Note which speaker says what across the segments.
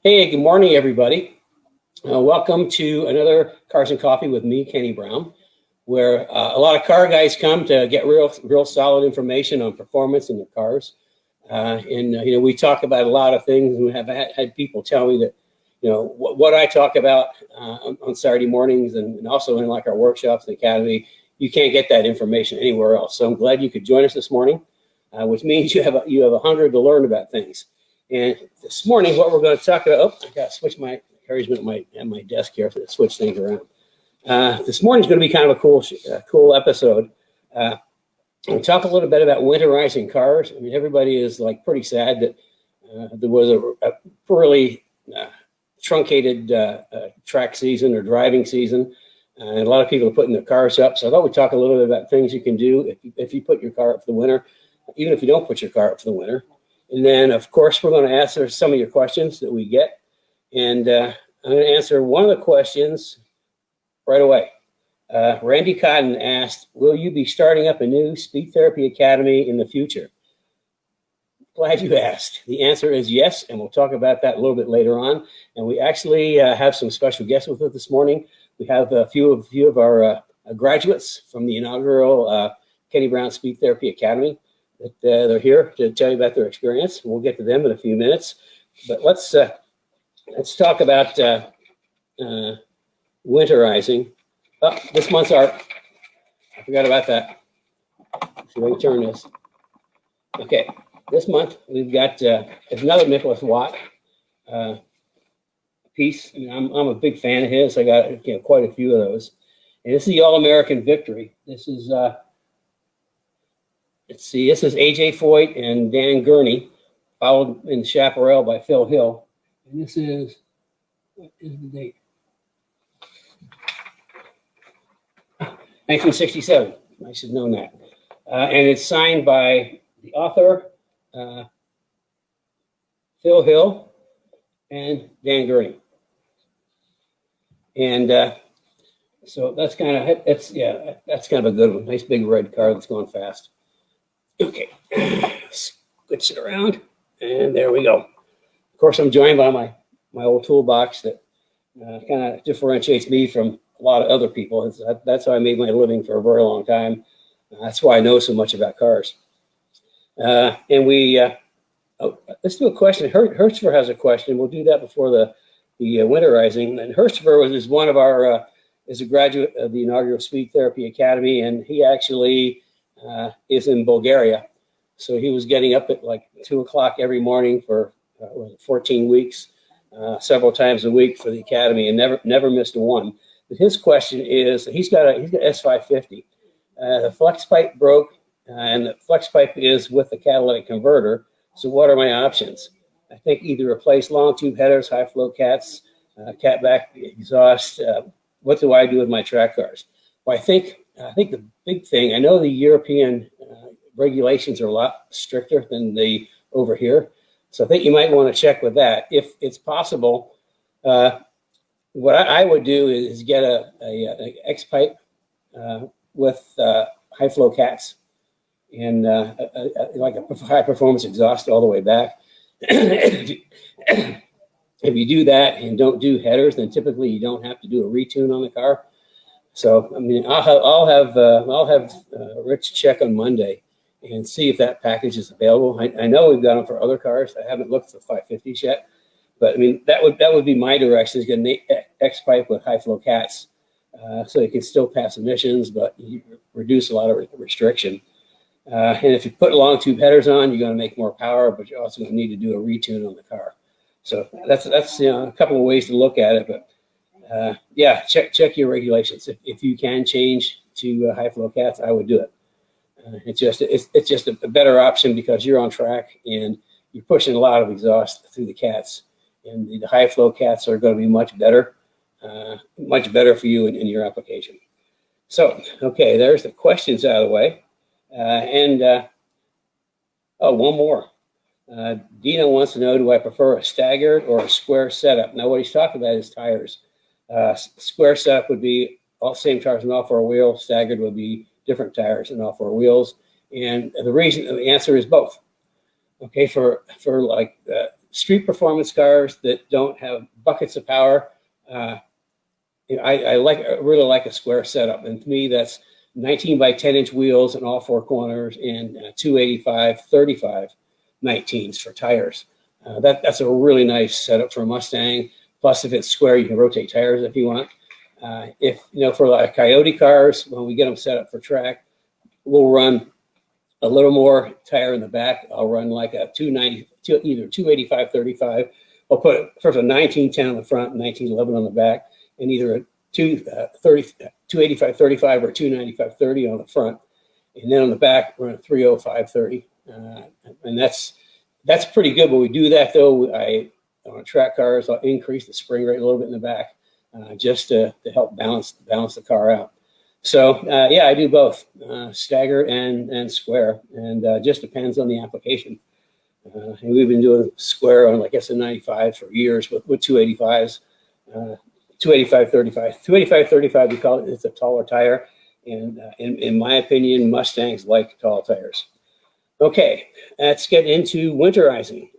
Speaker 1: Hey, good morning, everybody. Welcome to another Cars and Coffee with me, Kenny Brown, where a lot of car guys come to get real solid information on performance in their cars. We talk about a lot of things, and we have had people tell me that, what I talk about on Saturday mornings and also in like our workshops in the Academy, you can't get that information anywhere else. So I'm glad you could join us this morning, which means you have a hunger to learn about things. And this morning, what we're going to talk about, I got to switch my arrangement at my desk here to switch things around. This morning's going to be kind of a cool episode. We'll talk a little bit about winterizing cars. I mean, everybody is like pretty sad that there was a really truncated track season or driving season. And a lot of people are putting their cars up. So I thought we'd talk a little bit about things you can do if you put your car up for the winter, even if you don't put your car up for the winter. And then, of course, we're going to answer some of your questions that we get. And I'm going to answer one of the questions right away. Randy Cotton asked, will you be starting up a new speed therapy academy in the future? Glad you asked. The answer is yes, and we'll talk about that a little bit later on. And we actually have some special guests with us this morning. We have a few of our graduates from the inaugural Kenny Brown Speed Therapy Academy. They're here to tell you about their experience. We'll get to them in a few minutes. But let's talk about winterizing. Oh, this month's art. I forgot about that. Let's see if I can turn this. Okay, this month we've got it's another Nicholas Watt piece. I'm a big fan of his. I got quite a few of those. And this is the All-American Victory. This is let's see, this is A.J. Foyt and Dan Gurney, followed in Chaparral by Phil Hill. And this is, what is the date? 1967. I should have known that. And it's signed by the author, Phil Hill, and Dan Gurney. And so that's kind of, that's kind of a good one. Nice big red car that's going fast. Okay, switch it around, and there we go. Of course, I'm joined by my old toolbox that kind of differentiates me from a lot of other people. That's how I made my living for a very long time. That's why I know so much about cars. And let's do a question. Hertzfer has a question. We'll do that before the winterizing. And Hertzfer is one of our is a graduate of the inaugural Speed Therapy Academy, and he actually is in Bulgaria. So he was getting up at like 2 o'clock every morning for 14 weeks, several times a week for the academy, and never missed a one. But his question is, he's got S550. The flex pipe broke, and the flex pipe is with the catalytic converter. So what are my options? I think either replace long tube headers, high flow cats, catback exhaust. What do I do with my track cars? Well, I think the big thing, I know the European regulations are a lot stricter than the over here. So I think you might want to check with that. If it's possible, what I would do is get a X pipe with high flow cats and like a high performance exhaust all the way back. If you do that and don't do headers, then typically you don't have to do a retune on the car. So I mean, I'll have Rich check on Monday and see if that package is available. I know we've got them for other cars. I haven't looked for 550s yet, but I mean that would be my direction, is get an X pipe with high flow cats, so you can still pass emissions, but you reduce a lot of restriction. And if you put long tube headers on, you're going to make more power, but you're also going to need to do a retune on the car. So that's a couple of ways to look at it, but. Check your regulations. If you can change to high flow cats, I would do it. It's just a better option because you're on track and you're pushing a lot of exhaust through the cats, and the high flow cats are going to be much better for you in your application. So, okay, there's the questions out of the way, one more. Dino wants to know, do I prefer a staggered or a square setup? Now, what he's talking about is tires. Square setup would be all same tires on all four wheels. Staggered would be different tires on all four wheels. And the answer is both. Okay, for like street performance cars that don't have buckets of power, I really like a square setup, and to me that's 19 by 10 inch wheels in all four corners and 285/35 19s for tires. That's a really nice setup for a Mustang. Plus, if it's square, you can rotate tires if you want. If for like Coyote cars, when we get them set up for track, we'll run a little more tire in the back. I'll run like a 290, either 285/35. I'll put first a 1910 on the front, 1911 on the back, and either a 285/35 or 295/30 on the front, and then on the back run a 305/30, and that's pretty good. When we do that, though, on track cars, I'll increase the spring rate a little bit in the back, just to help balance the car out. So yeah, I do both stagger and square, and just depends on the application. And we've been doing square on, like, S95 for years with 285s. 285/35. 285/35, we call it. It's a taller tire, and in my opinion, Mustangs like tall tires. Okay, let's get into winterizing.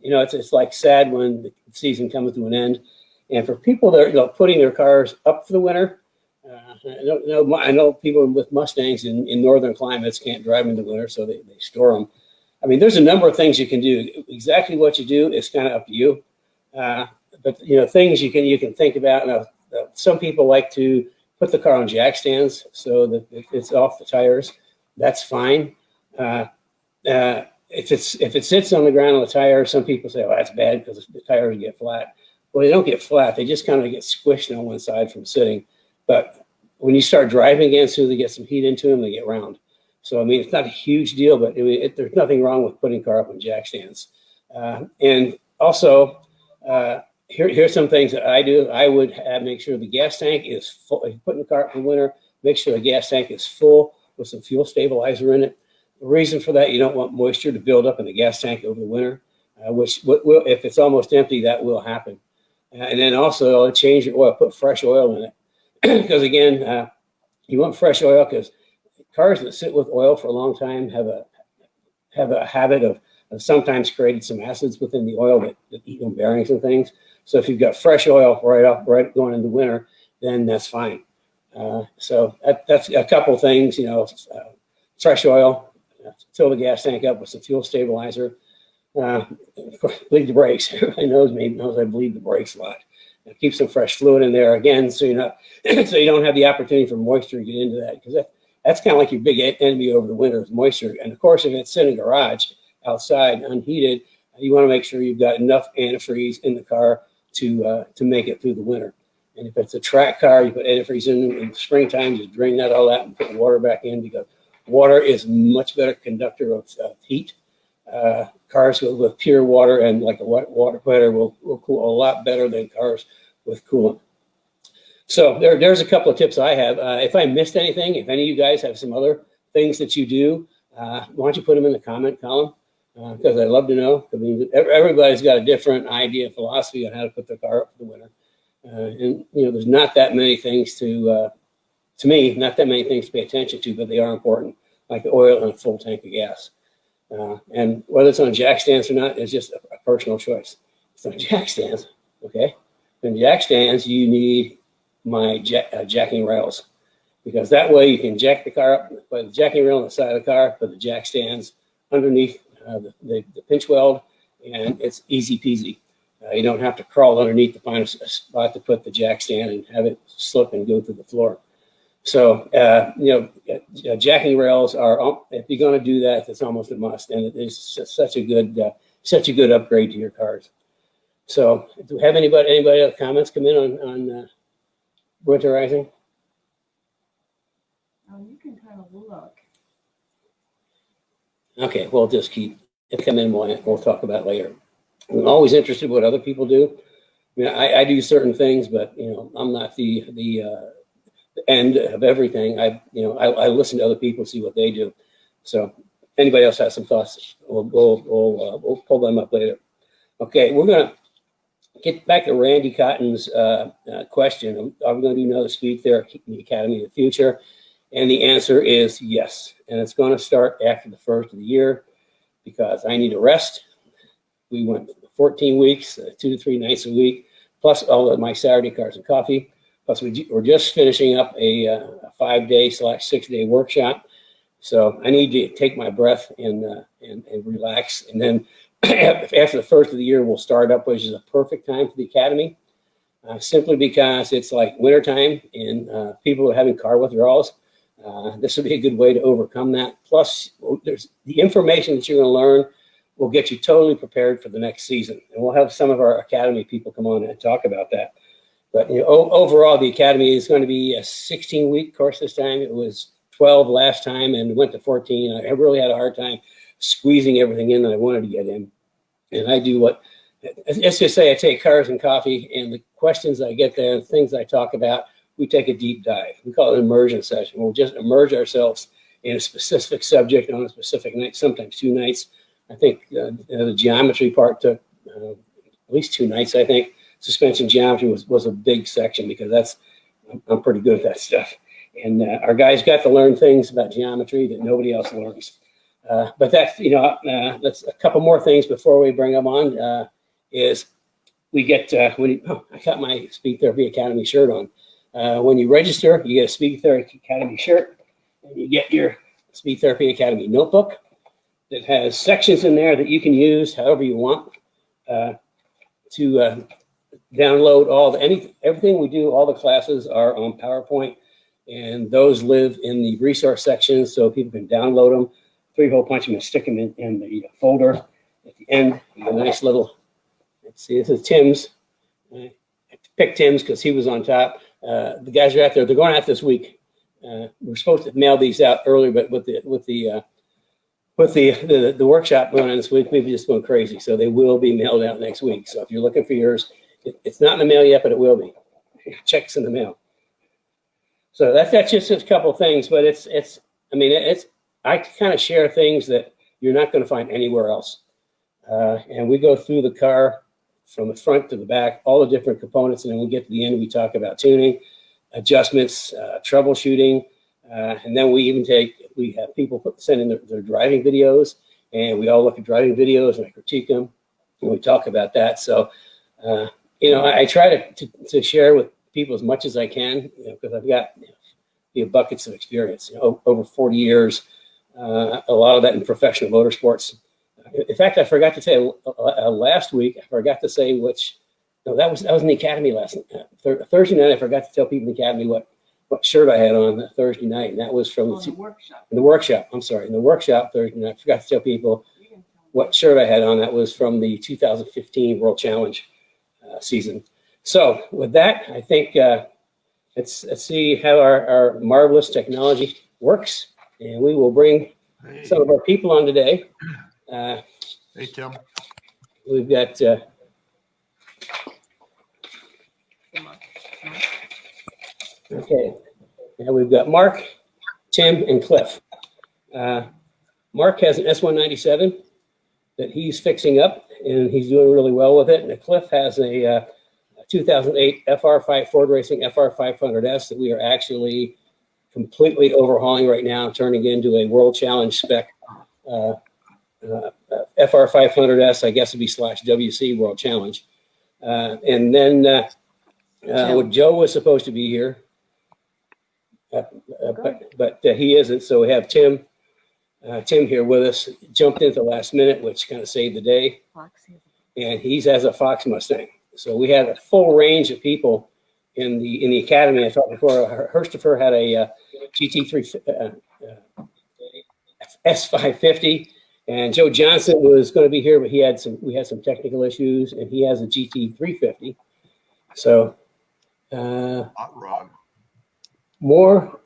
Speaker 1: It's like sad when the season comes to an end, and for people that are putting their cars up for the winter. I know people with Mustangs in northern climates can't drive in the winter, so they store them. I mean, there's a number of things you can do. Exactly what you do is kind of up to you. But things you can think about. Some people like to put the car on jack stands so that it's off the tires. That's fine. If it sits on the ground on the tire, some people say, "Oh, that's bad because the tires get flat." Well, they don't get flat; they just kind of get squished on one side from sitting. But when you start driving again, so they get some heat into them, they get round. So I mean, it's not a huge deal, but there's nothing wrong with putting a car up on jack stands. And also, here's some things that I do. I would make sure the gas tank is full. If you're putting the car up in winter, make sure the gas tank is full with some fuel stabilizer in it. The reason for that, you don't want moisture to build up in the gas tank over the winter, which will, if it's almost empty, that will happen. And then also change your oil, put fresh oil in it. Because again, you want fresh oil, because cars that sit with oil for a long time have a habit of sometimes creating some acids within the oil that eat on bearings and things. So if you've got fresh oil right going into winter, then that's fine. So that's a couple things. Fresh oil, fill the gas tank up with some fuel stabilizer. Bleed the brakes. Everybody knows I bleed the brakes a lot. Keep some fresh fluid in there again, so you don't have the opportunity for moisture to get into that, because that's kind of like your big enemy over the winter is moisture. And of course, if it's in a garage outside unheated, you want to make sure you've got enough antifreeze in the car to make it through the winter. And if it's a track car, you put antifreeze in the springtime, just drain that all out and put water back in, because water is a much better conductor of heat. Cars with pure water and like a water heater will cool a lot better than cars with coolant. So there's a couple of tips I have. If I missed anything, if any of you guys have some other things that you do, why don't you put them in the comment column? Because I'd love to know. I mean, everybody's got a different idea and philosophy on how to put their car up for the winter. And there's not that many things to me, not that many things to pay attention to, but they are important, like the oil and a full tank of gas. And whether it's on jack stands or not, it's just a personal choice. It's on jack stands, okay? In jack stands, you need my jacking rails, because that way you can jack the car up, put the jacking rail on the side of the car, put the jack stands underneath the pinch weld, and it's easy peasy. You don't have to crawl underneath to find a spot to put the jack stand and have it slip and go through the floor. So, jacking rails are, if you're going to do that, it's almost a must, and it's such a good upgrade to your cars. So, do we have anybody other comments come in on winterizing?
Speaker 2: You can kind of look.
Speaker 1: Okay, we'll just keep it come in. We'll talk about it later. I'm always interested in what other people do. I mean, I do certain things, but I'm not the end of everything. I listen to other people, see what they do. So anybody else has some thoughts, we'll pull them up later. Okay, we're gonna get back to Randy Cotton's question. Are we going to do another speed therapy in the Academy in the future? And the answer is yes. And it's going to start after the first of the year, because I need a rest. We went 14 weeks, 2 to 3 nights a week, plus all of my Saturday cars and coffee. Plus, we're just finishing up a 5-day/6-day workshop. So I need to take my breath and relax. And then after the first of the year, we'll start up, which is a perfect time for the Academy, simply because it's like wintertime and people are having car withdrawals. This would be a good way to overcome that. Plus, there's the information that you're going to learn will get you totally prepared for the next season. And we'll have some of our Academy people come on and talk about that. But overall, the Academy is going to be a 16-week course this time. It was 12 last time and went to 14. I really had a hard time squeezing everything in that I wanted to get in. And I do let's just say I take cars and coffee, and the questions I get there, the things I talk about, we take a deep dive. We call it an immersion session. We'll just immerse ourselves in a specific subject on a specific night, sometimes 2 nights. I think the geometry part took at least 2 nights, I think. Suspension geometry was a big section because I'm pretty good at that stuff. And our guys got to learn things about geometry that nobody else learns. But that's, that's a couple more things before we bring them on, is we get, I got my Speed Therapy Academy shirt on. When you register, you get a Speed Therapy Academy shirt, and you get your Speed Therapy Academy notebook that has sections in there that you can use however you want to download everything we do. All the classes are on PowerPoint, and those live in the resource section so people can download them, 3-hole punch them and stick them in the folder at the end. You get a nice little, let's see, this is Tim's. I picked Tim's because he was on top. The guys are out there. They're going out this week. We're supposed to mail these out earlier, but with the workshop going on this week, we've just gone crazy. So they will be mailed out next week. So if you're looking for yours, it's not in the mail yet, but it will be. Checks in the mail. So that's just a couple things, but I kind of share things that you're not going to find anywhere else. And we go through the car from the front to the back, all the different components, and then we get to the end, we talk about tuning, adjustments, troubleshooting, and then we have people send in their driving videos, and we all look at driving videos and I critique them, and we talk about that. So, I try to share with people as much as I can, because I've got buckets of experience, over 40 years, a lot of that in professional motorsports. In fact, I forgot to say last week, I forgot to say that was in the Academy last Thursday night. I forgot to tell people in the Academy what shirt I had on that Thursday night, and that was from
Speaker 2: the workshop.
Speaker 1: In the workshop, I'm sorry, in the workshop Thursday night. I forgot to tell people what shirt I had on. That was from the 2015 World Challenge season. So with that, I think let's see how our marvelous technology works, and we will bring some of our people on today.
Speaker 3: Hey, Tim.
Speaker 1: We've got okay. Now we've got Mark, Tim, and Cliff. Mark has an S197 that he's fixing up, and he's doing really well with it. And Cliff has a 2008 FR5 Ford Racing FR500S that we are actually completely overhauling right now, turning into a World Challenge spec FR500S, I guess would be /WC World Challenge. And then Joe was supposed to be here, but he isn't. So we have Tim here with us. Jumped in at the last minute, which kind of saved the day. And he has a Fox Mustang. So we had a full range of people in the Academy. I thought before, Hurstifer had a GT3 S550. And Joe Johnson was going to be here, but we had some technical issues, and he has a GT350. So,
Speaker 3: Hot rod.
Speaker 1: More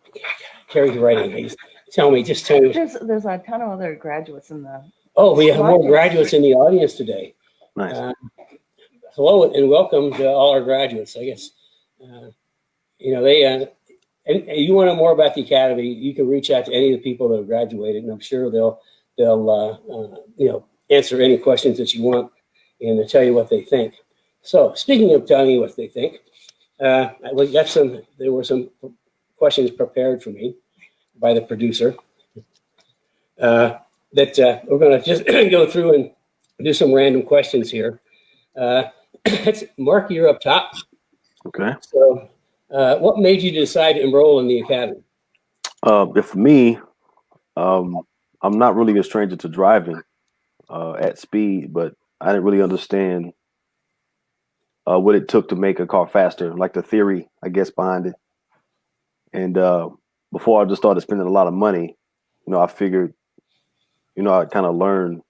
Speaker 1: Carrie's writing. Tell me. There's
Speaker 2: a ton of other graduates in the.
Speaker 1: Oh, we have more graduates in the audience today.
Speaker 4: Nice.
Speaker 1: Hello and welcome to all our graduates. I guess and you want to know more about the Academy, you can reach out to any of the people that have graduated, and I'm sure they'll answer any questions that you want and they'll tell you what they think. So speaking of telling you what they think, there were some questions prepared for me by the producer that we're going to just go through and do some random questions here. Mark, you're up top.
Speaker 4: Okay.
Speaker 1: So what made you decide to enroll in the academy?
Speaker 4: For me, I'm not really a stranger to driving at speed, but I didn't really understand what it took to make a car faster, like the theory, I guess, behind it. And before I just started spending a lot of money, I figured, I'd kind of learn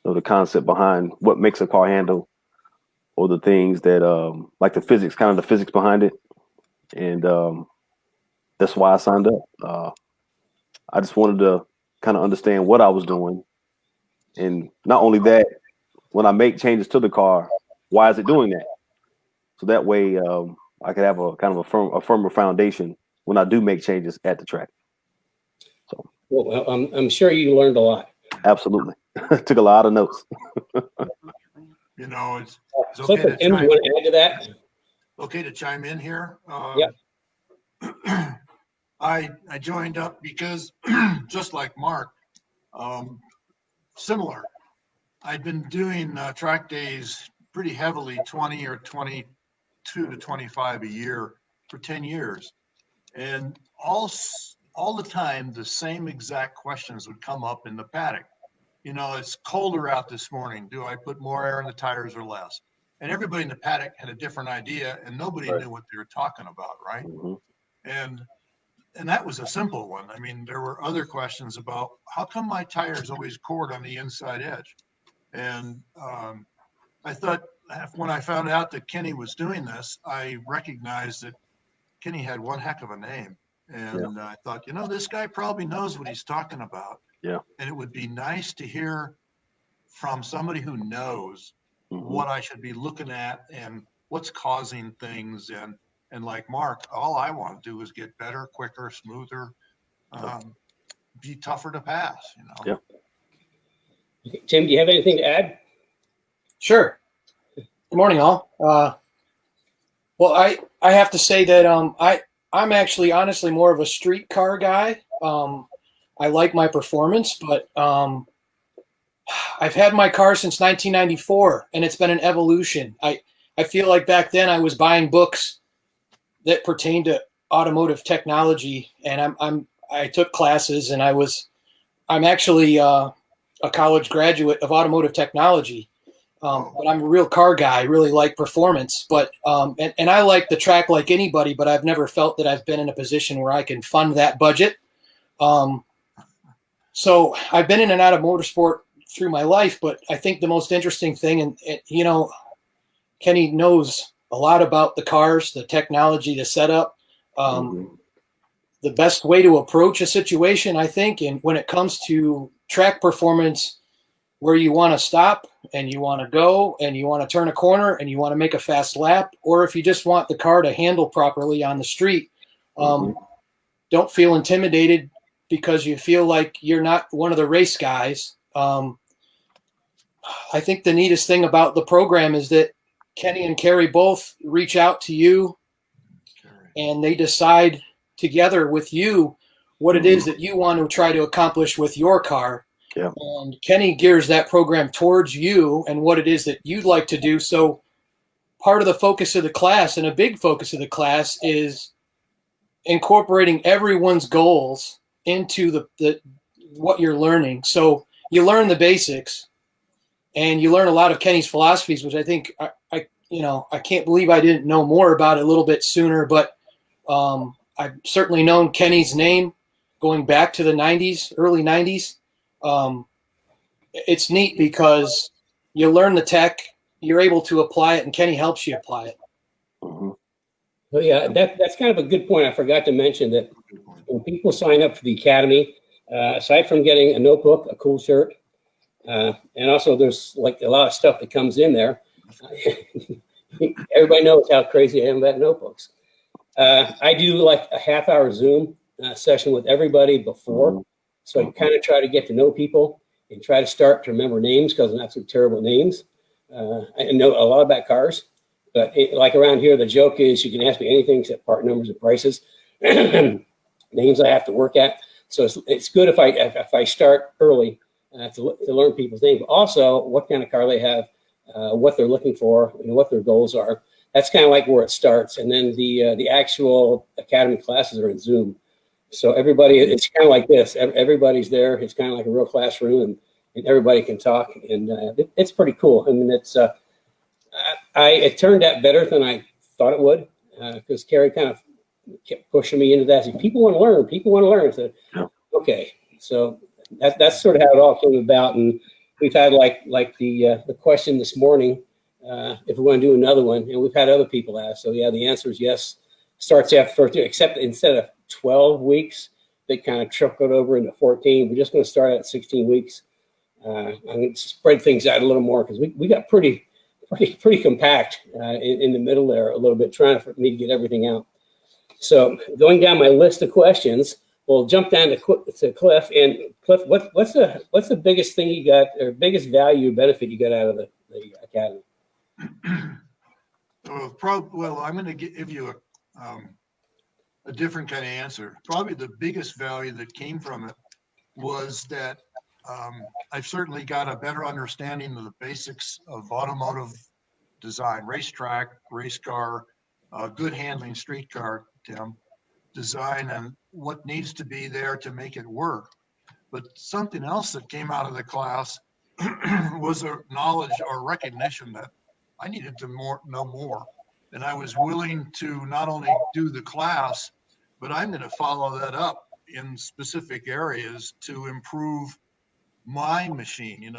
Speaker 4: the concept behind what makes a car handle, or the things that, like the physics, kind of the physics behind it. And that's why I signed up. I just wanted to kind of understand what I was doing. And not only that, when I make changes to the car, why is it doing that? So that way I could have a kind of a firmer foundation when I do make changes at the track. So,
Speaker 1: well, I'm sure you learned a lot.
Speaker 4: Absolutely. Took a lot of notes.
Speaker 3: It's
Speaker 1: So
Speaker 3: okay
Speaker 1: for
Speaker 3: to
Speaker 1: Tim, do you want to add to that?
Speaker 3: okay to chime in here.
Speaker 1: Yep.
Speaker 3: I joined up because just like Mark, similar. I'd been doing track days pretty heavily, 20 or 22 to 25 a year for 10 years. And all the time, the same exact questions would come up in the paddock. It's colder out this morning. Do I put more air in the tires or less? And everybody in the paddock had a different idea, and nobody
Speaker 4: Right.
Speaker 3: knew what they were talking about, right?
Speaker 4: Mm-hmm.
Speaker 3: And that was a simple one. I mean, there were other questions about how come my tires always cord on the inside edge? And I thought when I found out that Kenny was doing this, I recognized that Kenny had one heck of a name. And I thought, this guy probably knows what he's talking about.
Speaker 4: Yeah.
Speaker 3: And it would be nice to hear from somebody who knows
Speaker 4: Mm-hmm.
Speaker 3: what I should be looking at and what's causing things. And like Mark, all I want to do is get better, quicker, smoother, be tougher to pass,
Speaker 4: Yeah.
Speaker 1: Okay, Tim, do you have anything to add?
Speaker 5: Sure. Good morning, all. Well, I have to say that I'm actually honestly more of a street car guy. I like my performance, but I've had my car since 1994, and it's been an evolution. I feel like back then I was buying books that pertain to automotive technology, and I took classes, and I'm actually a college graduate of automotive technology. But I'm a real car guy. I really like performance, but and I like the track like anybody, but I've never felt that I've been in a position where I can fund that budget. So I've been in and out of motorsport through my life, but I think the most interesting thing, and Kenny knows a lot about the cars, the technology, the setup, the best way to approach a situation, I think, and when it comes to track performance, where you want to stop and you want to go and you want to turn a corner and you want to make a fast lap, or if you just want the car to handle properly on the street, don't feel intimidated because you feel like you're not one of the race guys. I think the neatest thing about the program is that Kenny and Carrie both reach out to you and they decide together with you what it is that you want to try to accomplish with your car.
Speaker 4: Yeah.
Speaker 5: And Kenny gears that program towards you and what it is that you'd like to do. So part of the focus of the class, and a big focus of the class, is incorporating everyone's goals into the what you're learning. So you learn the basics and you learn a lot of Kenny's philosophies, which I think I can't believe I didn't know more about it a little bit sooner, but I've certainly known Kenny's name going back to the 90s, early 90s. It's neat because you learn the tech, you're able to apply it, and Kenny helps you apply it.
Speaker 1: Well, yeah, that's kind of a good point. I forgot to mention that when people sign up for the academy, aside from getting a notebook, a cool shirt, and also there's like a lot of stuff that comes in there. Everybody knows how crazy I am about notebooks. I do like a half-hour Zoom session with everybody before. So I kind of try to get to know people and try to start to remember names because I'm absolutely terrible at names. I know a lot about cars, but like around here, the joke is you can ask me anything except part numbers and prices, names I have to work at. So it's good if I start early to learn people's names. Also, what kind of car they have, what they're looking for, what their goals are. That's kind of like where it starts. And then the actual academy classes are in Zoom. So everybody, it's kind of like this. Everybody's there. It's kind of like a real classroom, and everybody can talk. And it's pretty cool. I mean, it turned out better than I thought it would, because Carrie kind of kept pushing me into that. Said, people want to learn. People want to learn. I said, okay. So that's sort of how it all came about. And we've had like the question this morning, if we're going to do another one, and we've had other people ask. So yeah, the answer is yes. Starts after 13, except instead of 12 weeks, they kind of trickled over into 14. We're just going to start at 16 weeks. I'm going to spread things out a little more because we got pretty compact in the middle there a little bit, trying for me to get everything out. So going down my list of questions, we'll jump down to Cliff. And Cliff, what's the biggest thing you got, or biggest value or benefit you got out of the academy?
Speaker 3: Well, I'm going to give you a different kind of answer. Probably the biggest value that came from it was that I've certainly got a better understanding of the basics of automotive design, racetrack, race car, good handling street car, Tim, design, and what needs to be there to make it work. But something else that came out of the class was a knowledge or recognition that I needed to know more. And I was willing to not only do the class, but I'm going to follow that up in specific areas to improve my machine,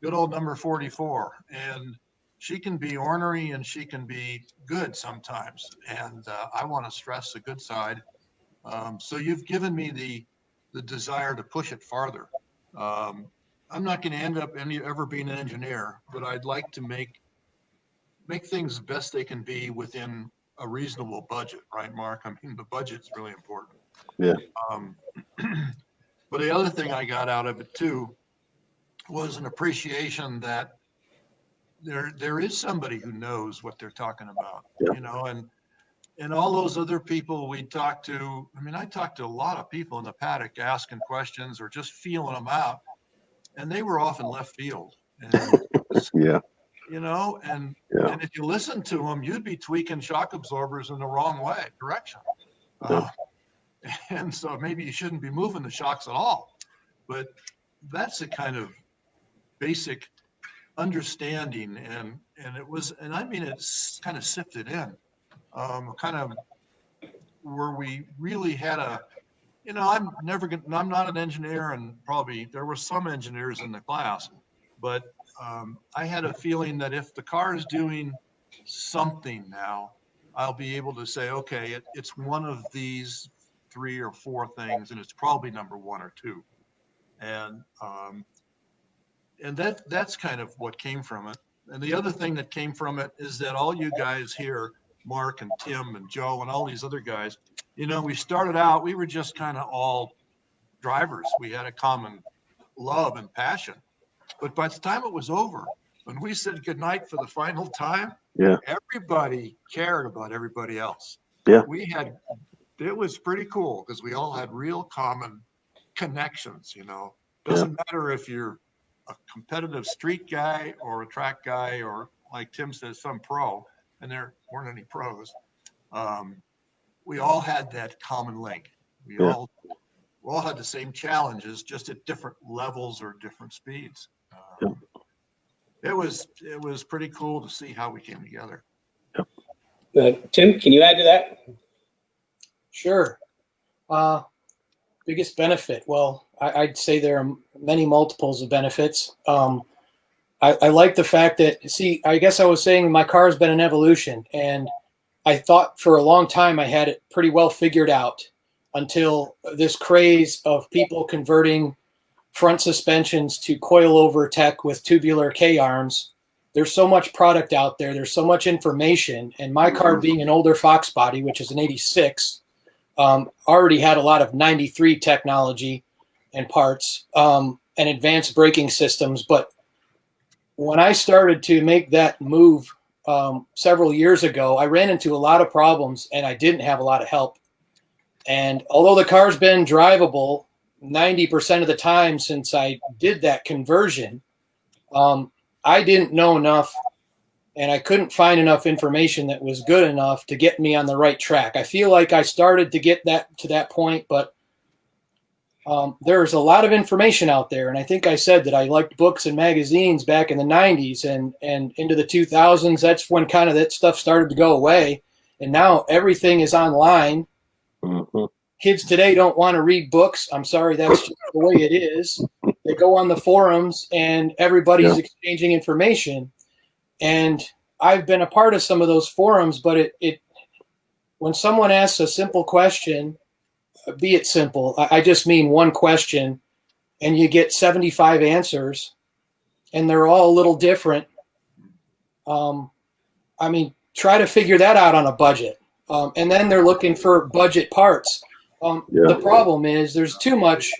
Speaker 3: good old number 44. And she can be ornery and she can be good sometimes. And I want to stress the good side. So you've given me the desire to push it farther. I'm not going to end up ever being an engineer, but I'd like to make things the best they can be within a reasonable budget, right, Mark? I mean, the budget's really important.
Speaker 4: Yeah.
Speaker 3: But the other thing I got out of it too was an appreciation that there is somebody who knows what they're talking about, and all those other people we talked to. I mean, I talked to a lot of people in the paddock asking questions or just feeling them out, and they were often left field. And
Speaker 4: Yeah.
Speaker 3: And if you listen to them, you'd be tweaking shock absorbers in the wrong direction. And so maybe you shouldn't be moving the shocks at all. But that's a kind of basic understanding. And I mean, it's kind of sifted in, kind of where we really had I'm not an engineer, and probably there were some engineers in the class, but I had a feeling that if the car is doing something now, I'll be able to say, okay, it's one of these 3 or 4 things, and it's probably number 1 or 2. And that's kind of what came from it. And the other thing that came from it is that all you guys here, Mark and Tim and Joe and all these other guys, we started out, we were just kind of all drivers. We had a common love and passion. But by the time it was over, when we said goodnight for the final time, everybody cared about everybody else.
Speaker 4: Yeah.
Speaker 3: It was pretty cool because we all had real common connections, Doesn't matter if you're a competitive street guy or a track guy, or like Tim says, some pro, and there weren't any pros. We all had that common link. We all had the same challenges, just at different levels or different speeds. It was pretty cool to see how we came together.
Speaker 1: Tim, can you add to that?
Speaker 5: Sure. Biggest benefit. Well, I'd say there are many multiples of benefits. I like the fact that, I guess I was saying my car has been an evolution, and I thought for a long time I had it pretty well figured out until this craze of people converting front suspensions to coilover tech with tubular K-arms. There's so much product out there. There's so much information. And my car being an older Fox body, which is an 86, already had a lot of 93 technology and parts and advanced braking systems. But when I started to make that move several years ago, I ran into a lot of problems and I didn't have a lot of help. And although the car's been drivable 90% of the time since I did that conversion, I didn't know enough, and I couldn't find enough information that was good enough to get me on the right track. I feel like I started to get to that point, but there's a lot of information out there. And I think I said that I liked books and magazines back in the 90s and into the 2000s. That's when kind of that stuff started to go away. And now everything is online.
Speaker 4: Mm-hmm.
Speaker 5: Kids today don't want to read books. I'm sorry, that's just the way it is. They go on the forums and everybody's exchanging information. And I've been a part of some of those forums, but when someone asks a simple question, be it simple, I just mean one question, and you get 75 answers, and they're all a little different. I mean, try to figure that out on a budget. And then they're looking for budget parts. The problem is there's too much,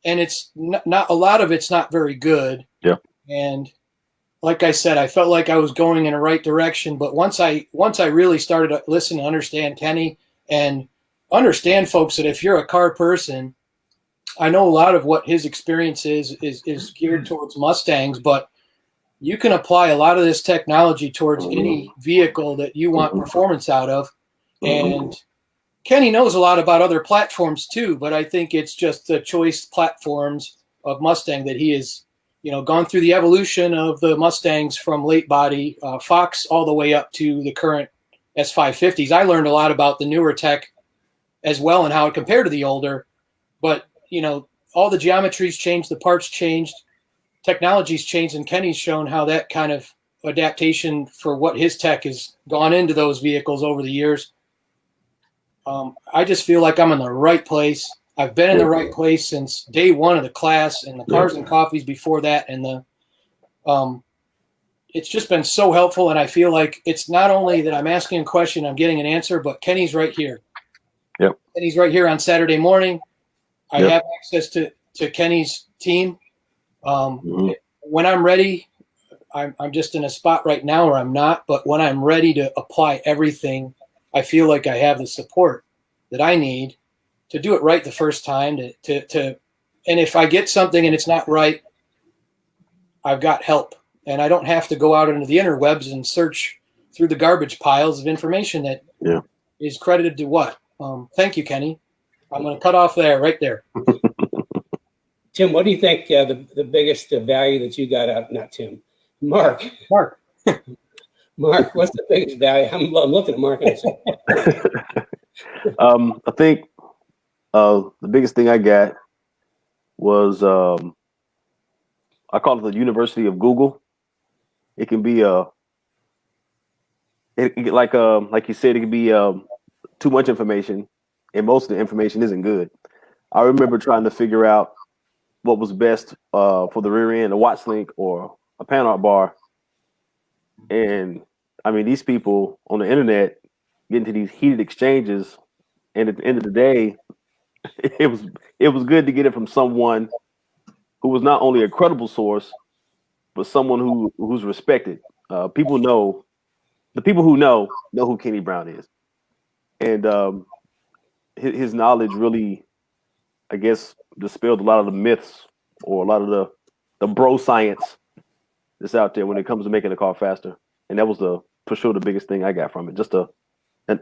Speaker 5: and it's not a lot of it's not very good.
Speaker 4: Yeah.
Speaker 5: And like I said, I felt like I was going in the right direction. But once I really started to listen and understand Kenny and understand, folks, that if you're a car person, I know a lot of what his experience is geared towards Mustangs, but you can apply a lot of this technology towards any vehicle that you want performance out of. And Kenny knows a lot about other platforms too, but I think it's just the choice platforms of Mustang that he has, gone through the evolution of the Mustangs from late body Fox all the way up to the current S550s. I learned a lot about the newer tech as well and how it compared to the older, but all the geometries changed, the parts changed, technology's changed, and Kenny's shown how that kind of adaptation for what his tech has gone into those vehicles over the years. I just feel like I'm in the right place. I've been in the right place since day one of the class and the Cars and Coffees before that. And it's just been so helpful. And I feel like it's not only that I'm asking a question, I'm getting an answer, but Kenny's right here.
Speaker 4: Yep.
Speaker 5: Kenny's right here on Saturday morning. I have access to Kenny's team. When I'm ready, I'm just in a spot right now where I'm not, but when I'm ready to apply everything, I feel like I have the support that I need to do it right the first time and if I get something and it's not right, I've got help, and I don't have to go out into the interwebs and search through the garbage piles of information that is credited to what? Thank you, Kenny. I'm going to cut off there, right there.
Speaker 1: Tim, what do you think the biggest value that you got out? Not Tim, Mark. Mark, what's the biggest value? I'm looking at Mark.
Speaker 4: I think the biggest thing I got was I call it the University of Google. It can be like you said, it can be too much information, and most of the information isn't good. I remember trying to figure out what was best for the rear end, a watch link or a panhard bar, and I mean, these people on the internet get into these heated exchanges, and at the end of the day, it was good to get it from someone who was not only a credible source, but someone who's respected. The people who know who Kenny Brown is, and his knowledge really, I guess, dispelled a lot of the myths or a lot of the bro science that's out there when it comes to making a car faster. And that was for sure the biggest thing I got from it. Just an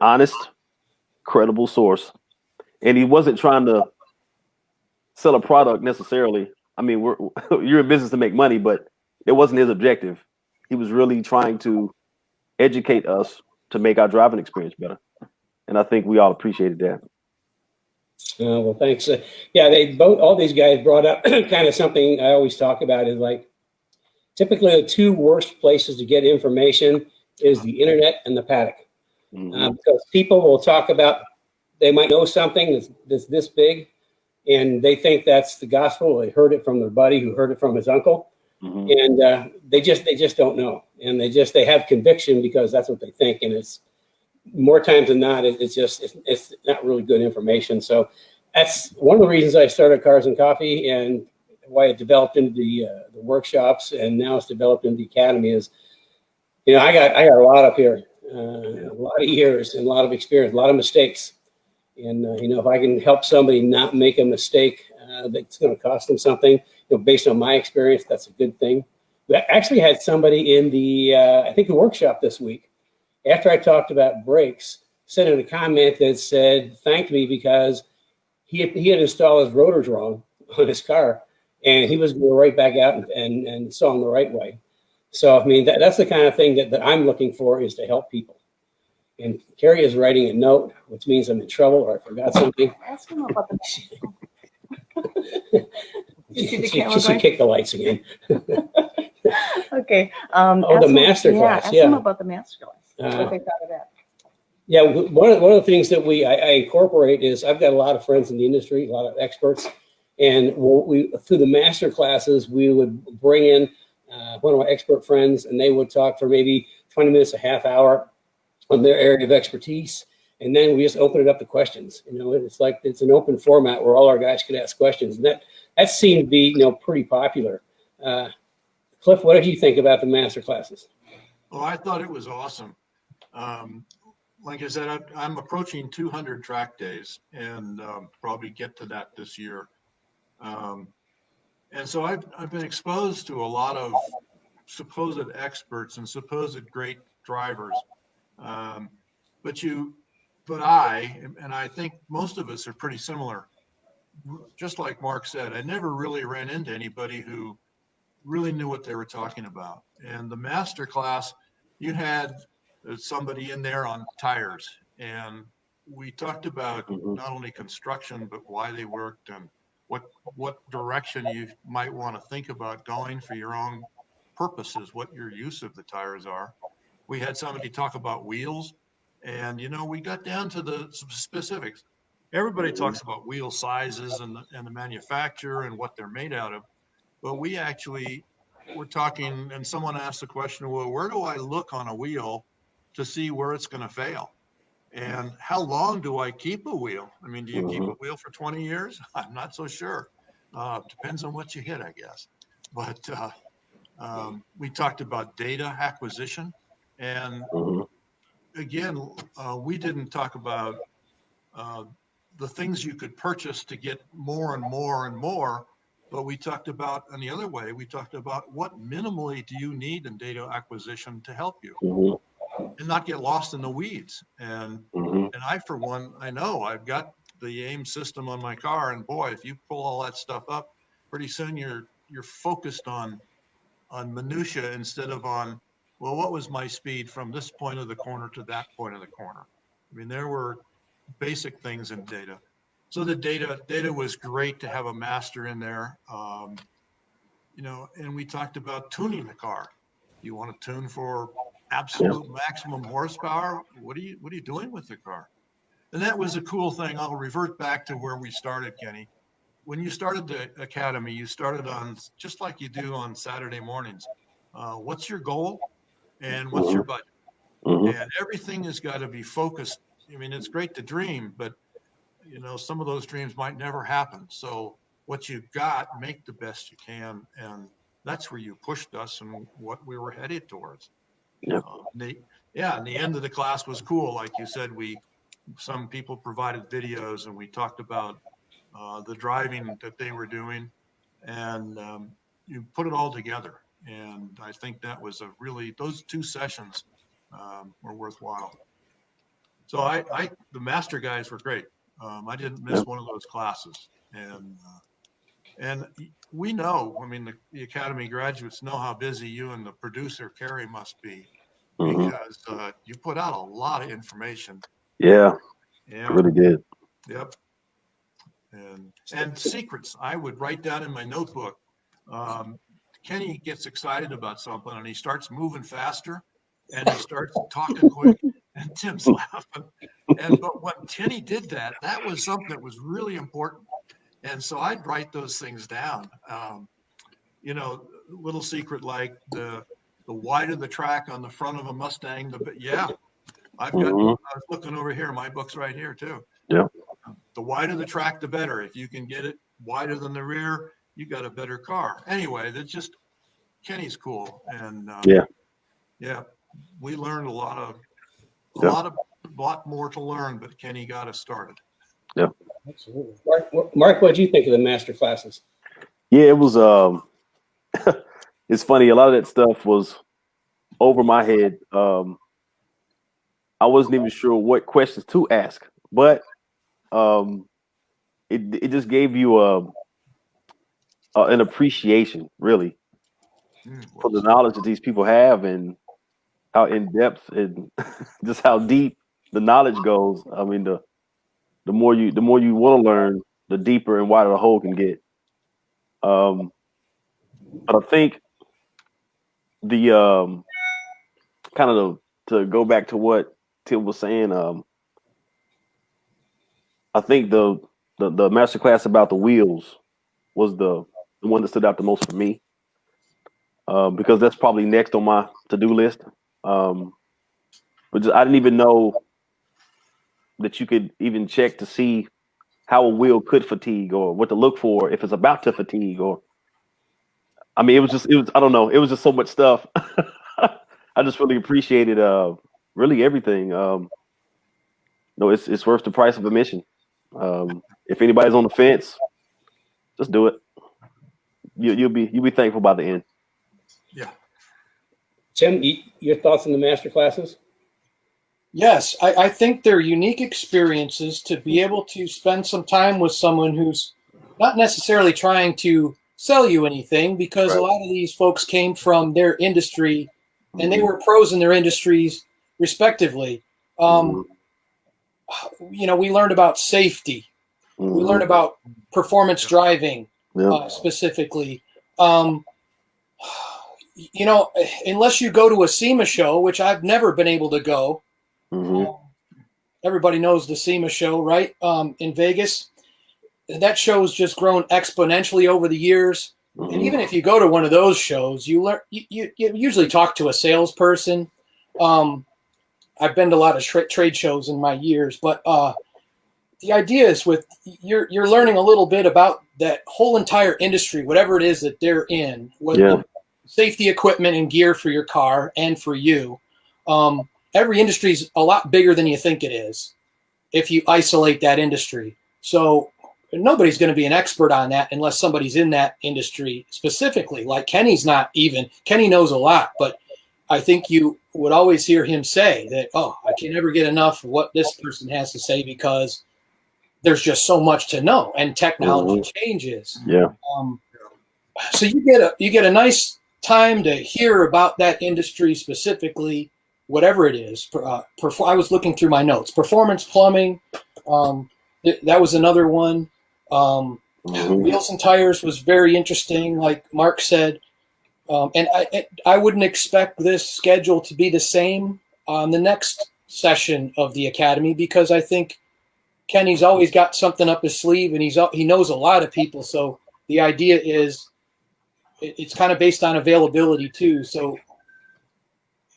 Speaker 4: honest, credible source. And he wasn't trying to sell a product necessarily. I mean, you're in business to make money, but it wasn't his objective. He was really trying to educate us to make our driving experience better. And I think we all appreciated that.
Speaker 1: Well, thanks. All these guys brought up kind of something I always talk about is like, typically the two worst places to get information is the internet and the paddock. Because people will talk about, they might know something that's this big, and they think that's the gospel. They heard it from their buddy who heard it from his uncle, and they just don't know, and they have conviction because that's what they think, and it's more times than not, it's not really good information. So that's one of the reasons I started Cars and Coffee, and why it developed into the workshops, and now it's developed into the academy. Is I got a lot up here, a lot of years and a lot of experience, a lot of mistakes. And, if I can help somebody not make a mistake that's going to cost them something, based on my experience, that's a good thing. We actually had somebody in the, I think the workshop this week, after I talked about brakes, sent in a comment that said, thanked me because he had installed his rotors wrong on his car, and he was going right back out and install them the right way. So, I mean, that's the kind of thing that I'm looking for, is to help people. And Carrie is writing a note, which means I'm in trouble or I forgot something.
Speaker 2: Ask him about the. You see the
Speaker 1: She
Speaker 2: camera going?
Speaker 1: kicked the lights again.
Speaker 2: Okay.
Speaker 1: Oh, the master class,
Speaker 2: Ask
Speaker 1: yeah.
Speaker 2: them about the master class. What they thought of that.
Speaker 1: Yeah, one of the things that I incorporate is I've got a lot of friends in the industry, a lot of experts, and we through the master classes we would bring in one of my expert friends, and they would talk for maybe 20 minutes, a half hour on their area of expertise, and then we just open it up to questions. You know, it's like it's an open format where all our guys could ask questions, and that seemed to be pretty popular. Cliff, what did you think about the master classes?
Speaker 3: Oh, I thought it was awesome. Like I said, I'm approaching 200 track days, and probably get to that this year. And so I've been exposed to a lot of supposed experts and supposed great drivers. But I think most of us are pretty similar. Just like Mark said, I never really ran into anybody who really knew what they were talking about. And the master class, you had somebody in there on tires, and we talked about not only construction, but why they worked and what direction you might want to think about going for your own purposes, what your use of the tires are. We had somebody talk about wheels, and we got down to the specifics. Everybody talks about wheel sizes and the manufacturer and what they're made out of, but we actually were talking, and someone asked the question, well, where do I look on a wheel to see where it's going to fail? And how long do I keep a wheel? I mean, do you keep a wheel for 20 years? I'm not so sure. Depends on what you hit, I guess. But we talked about data acquisition. And again, we didn't talk about the things you could purchase to get more and more and more. But we talked about, in the other way, we talked about what minimally do you need in data acquisition to help you and not get lost in the weeds. And I, for one, I know I've got the AIM system on my car, and boy, if you pull all that stuff up, pretty soon you're focused on minutia instead of on, well, what was my speed from this point of the corner to that point of the corner? I mean, there were basic things in data. So the data was great to have a master in there. And we talked about tuning the car. You want to tune for absolute maximum horsepower? What are you doing with the car? And that was a cool thing. I'll revert back to where we started, Kenny. When you started the academy, you started on just like you do on Saturday mornings. What's your goal and what's your budget? And everything has got to be focused. I mean, it's great to dream, but some of those dreams might never happen. So what you've got, make the best you can. And that's where you pushed us and what we were headed towards. And the end of the class was cool. Like you said, some people provided videos, and we talked about the driving that they were doing, and you put it all together. And I think that was those 2 sessions were worthwhile. So the master guys were great. I didn't miss one of those classes, and we know, I mean, the Academy graduates know how busy you and the producer Carrie must be, because you put out a lot of information.
Speaker 4: Yeah, really did.
Speaker 3: Yep. And secrets I would write down in my notebook. Kenny gets excited about something and he starts moving faster and he starts talking quick, and Tim's laughing. But when Kenny did that, that was something that was really important. And so I'd write those things down. Little secret like the wider the track on the front of a Mustang, I was looking over here, my book's right here too.
Speaker 4: Yeah.
Speaker 3: The wider the track, the better. If you can get it wider than the rear, you got a better car. Anyway, that's just, Kenny's cool. And we learned a lot more to learn, but Kenny got us started.
Speaker 4: Yeah.
Speaker 1: Mark, what did you think of the master classes?
Speaker 4: Yeah, it was it's funny. A lot of that stuff was over my head. I wasn't even sure what questions to ask, but um, it just gave you an appreciation, really, for the knowledge that these people have and how in depth and just how deep the knowledge goes. I mean, the more you want to learn, the deeper and wider the hole can get. But I think the kind of to go back to what Tim was saying, I think the master class about the wheels was the one that stood out the most for me, because that's probably next on my to-do list. But I didn't even know that you could even check to see how a wheel could fatigue or what to look for if it's about to fatigue. Or I mean, it was I don't know, it was just so much stuff. I just really appreciated really everything. No, it's worth the price of admission. If anybody's on the fence, just do it. You'll be thankful by the end.
Speaker 3: Yeah.
Speaker 1: Tim, your thoughts on the master classes?
Speaker 5: Yes, I think they're unique experiences to be able to spend some time with someone who's not necessarily trying to sell you anything, because a lot of these folks came from their industry and they were pros in their industries respectively. You know, we learned about safety. We learned about performance driving specifically. You know, unless you go to a SEMA show, which I've never been able to go. Everybody knows the SEMA show, right? In Vegas. That show's just grown exponentially over the years. And even if you go to one of those shows, you learn. You usually talk to a salesperson. I've been to a lot of trade shows in my years, but the idea is you're learning a little bit about that whole entire industry, whatever it is that they're in, whether safety equipment and gear for your car and for you. Every industry is a lot bigger than you think it is if you isolate that industry. So nobody's going to be an expert on that unless somebody's in that industry specifically. Like Kenny's not even. Kenny knows a lot, but I think you would always hear him say that, oh, I can never get enough of what this person has to say because there's just so much to know and technology changes.
Speaker 4: Yeah.
Speaker 5: So you get a nice time to hear about that industry specifically, whatever it is. I was looking through my notes. Performance plumbing, that was another one. Wheels and tires was very interesting, like Mark said. And I wouldn't expect this schedule to be the same on the next session of the academy, because I think Kenny's always got something up his sleeve, and he knows a lot of people. So the idea is it's kind of based on availability too. So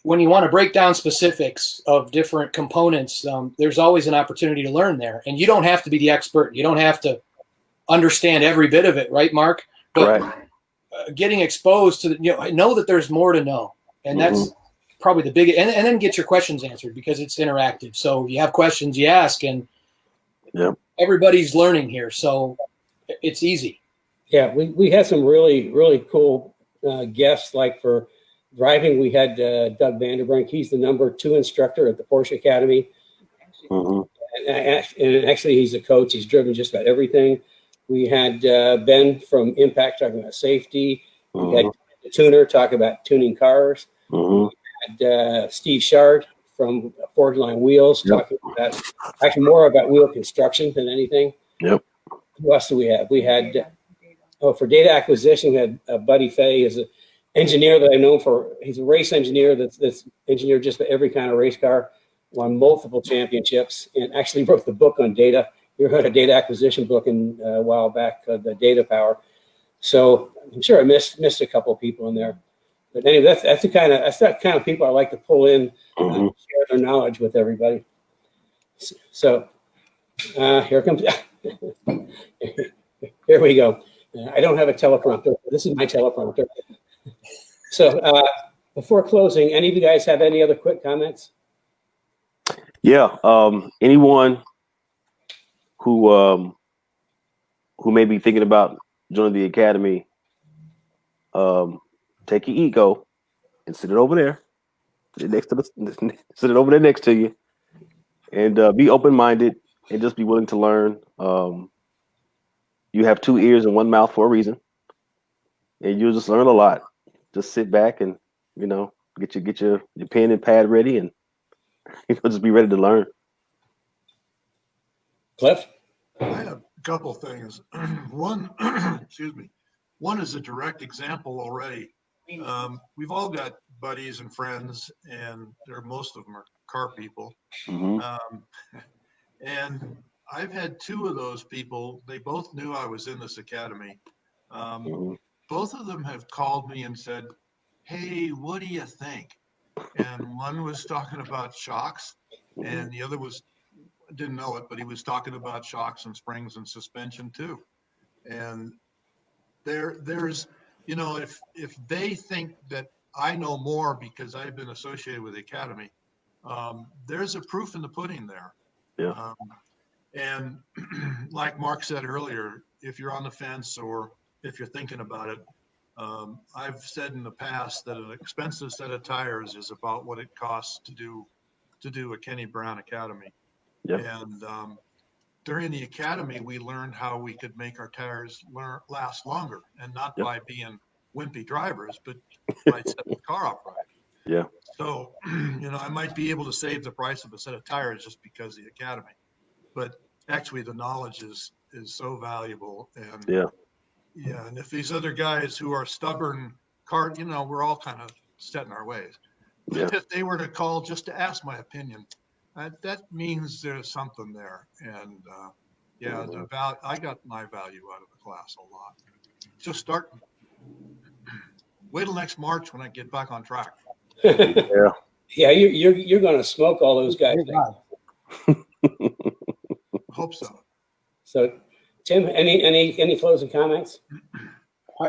Speaker 5: when you want to break down specifics of different components, there's always an opportunity to learn there. And you don't have to be the expert. You don't have to understand every bit of it, right, Mark? But getting exposed to know that there's more to know, and that's probably the biggest. And then get your questions answered, because it's interactive. So you have questions, you ask, and everybody's learning here, so it's easy.
Speaker 1: Yeah, we had some really, really cool guests. Like for driving, we had Doug Vanderbrink. He's the #2 instructor at the Porsche Academy. And actually, he's a coach. He's driven just about everything. We had Ben from Impact talking about safety. We had the tuner talk about tuning cars. We had Steve Shard from Forge Line Wheels talking about actually more about wheel construction than anything. Who else do we have? We had for data acquisition, we had Buddy Fay, is an engineer that I know he's a race engineer that's engineered just about every kind of race car, won multiple championships, and actually wrote the book on data. You heard a data acquisition book a while back, the Data Power. So I'm sure I missed a couple of people in there. But anyway, that's the kind of people I like to pull in, share their knowledge with everybody. So here comes. Here we go. I don't have a teleprompter. This is my teleprompter. So before closing, any of you guys have any other quick comments?
Speaker 4: Yeah. Anyone who may be thinking about joining the academy, take your ego and sit it over there, sit it over there next to you, and be open-minded and just be willing to learn. You have 2 ears and 1 mouth for a reason, and you'll just learn a lot. Just sit back and get your pen and pad ready, and just be ready to learn.
Speaker 1: Cliff?
Speaker 3: I have a couple things. One, excuse me. One is a direct example already. We've all got buddies and friends, and most of them are car people.
Speaker 4: Mm-hmm.
Speaker 3: And I've had 2 of those people. They both knew I was in this academy. Both of them have called me and said, "Hey, what do you think?" And one was talking about shocks, and the other didn't know it, but he was talking about shocks and springs and suspension too. And there's, if they think that I know more because I've been associated with the academy, there's a proof in the pudding there.
Speaker 4: Yeah.
Speaker 3: And like Mark said earlier, if you're on the fence or if you're thinking about it, I've said in the past that an expensive set of tires is about what it costs to do a Kenny Brown Academy.
Speaker 4: Yeah.
Speaker 3: And during the academy, we learned how we could make our tires last longer, and not by being wimpy drivers, but by setting the car up right.
Speaker 4: Yeah.
Speaker 3: So, I might be able to save the price of a set of tires just because of the academy, but actually the knowledge is so valuable. And and if these other guys who are stubborn we're all kind of set in our ways. But if they were to call just to ask my opinion, that means there's something there. And I got my value out of the class a lot. Just start. Wait till next March when I get back on track.
Speaker 1: Yeah, you're going to smoke all those guys.
Speaker 3: Hope so.
Speaker 1: So, Tim, any closing comments?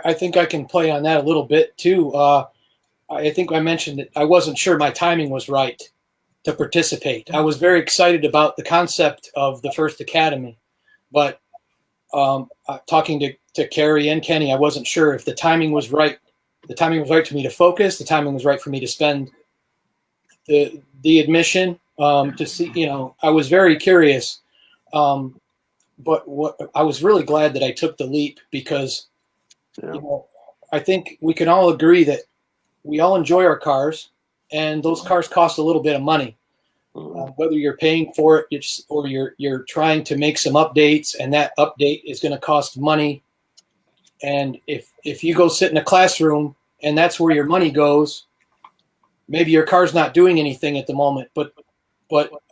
Speaker 5: I think I can play on that a little bit too. I think I mentioned that I wasn't sure my timing was right to participate. I was very excited about the concept of the first academy, but talking to Carrie and Kenny, I wasn't sure if the timing was right. The timing was right for me to focus. The timing was right for me to spend the admission to see. I was very curious, but I was really glad that I took the leap because I think we can all agree that we all enjoy our cars, and those cars cost a little bit of money. Whether you're paying for it or you're trying to make some updates, and that update is going to cost money. And if you go sit in a classroom and that's where your money goes, maybe your car's not doing anything at the moment. But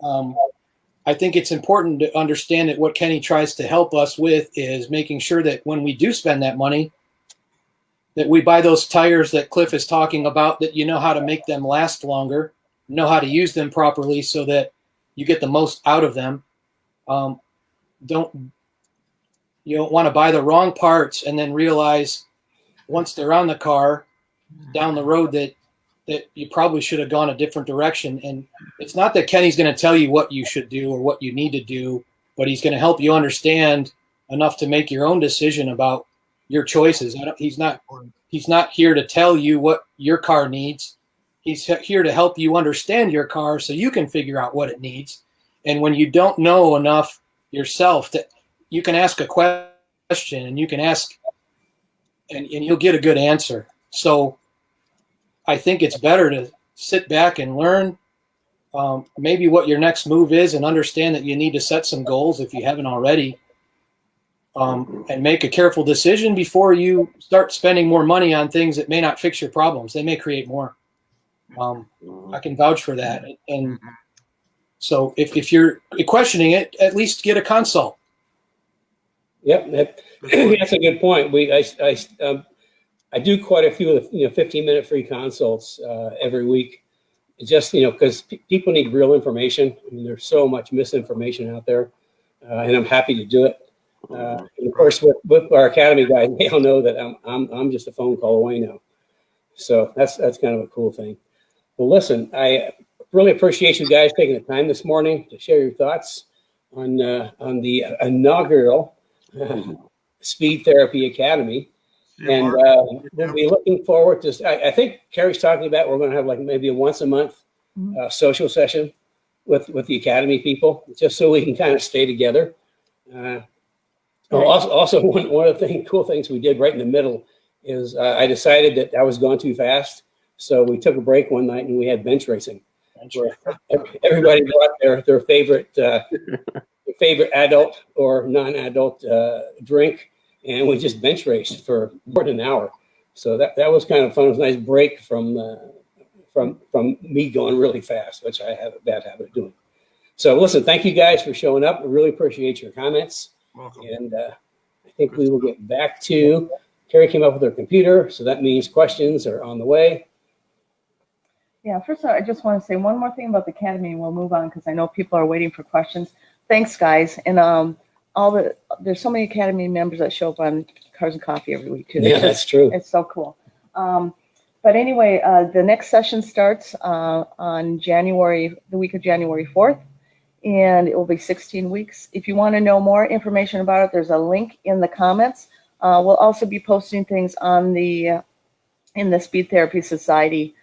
Speaker 5: I think it's important to understand that what Kenny tries to help us with is making sure that when we do spend that money, that we buy those tires that Cliff is talking about, that you know how to make them last longer, know how to use them properly so that you get the most out of them. You don't want to buy the wrong parts and then realize once they're on the car down the road that you probably should have gone a different direction. And it's not that Kenny's going to tell you what you should do or what you need to do, but he's going to help you understand enough to make your own decision about your choices. He's not here to tell you what your car needs. He's here to help you understand your car so you can figure out what it needs. And when you don't know enough yourself, that you can ask a question and you can ask and you'll get a good answer. So I think it's better to sit back and learn maybe what your next move is, and understand that you need to set some goals if you haven't already, and make a careful decision before you start spending more money on things that may not fix your problems. They may create more. I can vouch for that. And so if you're questioning it, at least get a consult.
Speaker 1: Yep, that's a good point. I do quite a few of the 15-minute free consults every week, just because people need real information. I mean, there's so much misinformation out there, and I'm happy to do it. And of course, with our academy guys, they all know that I'm just a phone call away now. So that's kind of a cool thing. Well, listen, I really appreciate you guys taking the time this morning to share your thoughts on the inaugural Speed Therapy Academy.
Speaker 3: See you,
Speaker 1: And
Speaker 3: Mark.
Speaker 1: we'll be looking forward to, I think Carrie's talking about, we're going to have like maybe a once a month social session with the Academy people, just so we can kind of stay together. Also, one of the cool things we did right in the middle is I decided that I was going too fast. So we took a break one night and we had bench racing. Where everybody brought their favorite adult or non-adult drink, and we just bench raced for more than an hour. So that was kind of fun. It was a nice break from me going really fast, which I have a bad habit of doing. So listen, thank you guys for showing up. I really appreciate your comments.
Speaker 3: Welcome.
Speaker 1: And I think we will get back to, Carrie came up with her computer, so that means questions are on the way.
Speaker 2: Yeah, first of all, I just want to say one more thing about the Academy, and we'll move on because I know people are waiting for questions. Thanks, guys. And there's so many Academy members that show up on Cars and Coffee every week, too.
Speaker 1: Yeah, that's true.
Speaker 2: It's so cool. But anyway, the next session starts on the week of January 4th, and it will be 16 weeks. If you want to know more information about it, there's a link in the comments. We'll also be posting things in the Speed Therapy Society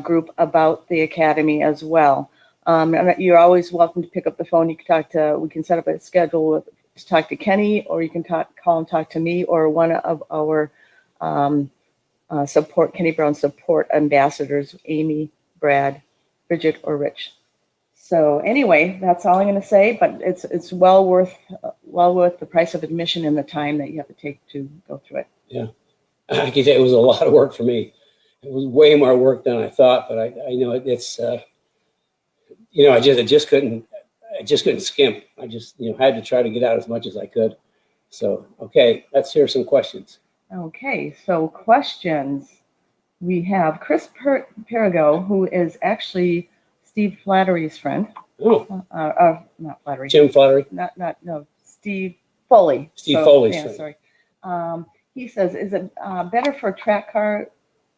Speaker 2: group about the Academy as well. And you're always welcome to pick up the phone. You can we can set up a schedule to talk to Kenny, or you can call and talk to me, or one of our Kenny Brown support ambassadors, Amy, Brad, Bridget, or Rich. So anyway, that's all I'm going to say, but it's well worth the price of admission and the time that you have to take to go through it.
Speaker 1: Yeah, I can say it was a lot of work for me. It was way more work than I thought, but I know it's I just couldn't skimp. I just had to try to get out as much as I could. So okay, let's hear some questions.
Speaker 2: Okay, so questions. We have Chris Perigo, who is actually Steve Flattery's friend.
Speaker 1: Oh,
Speaker 2: not Flattery.
Speaker 1: Jim Flattery.
Speaker 2: No, Steve Foley.
Speaker 1: Steve Foley's friend.
Speaker 2: Sorry. He says, is it better for a track car?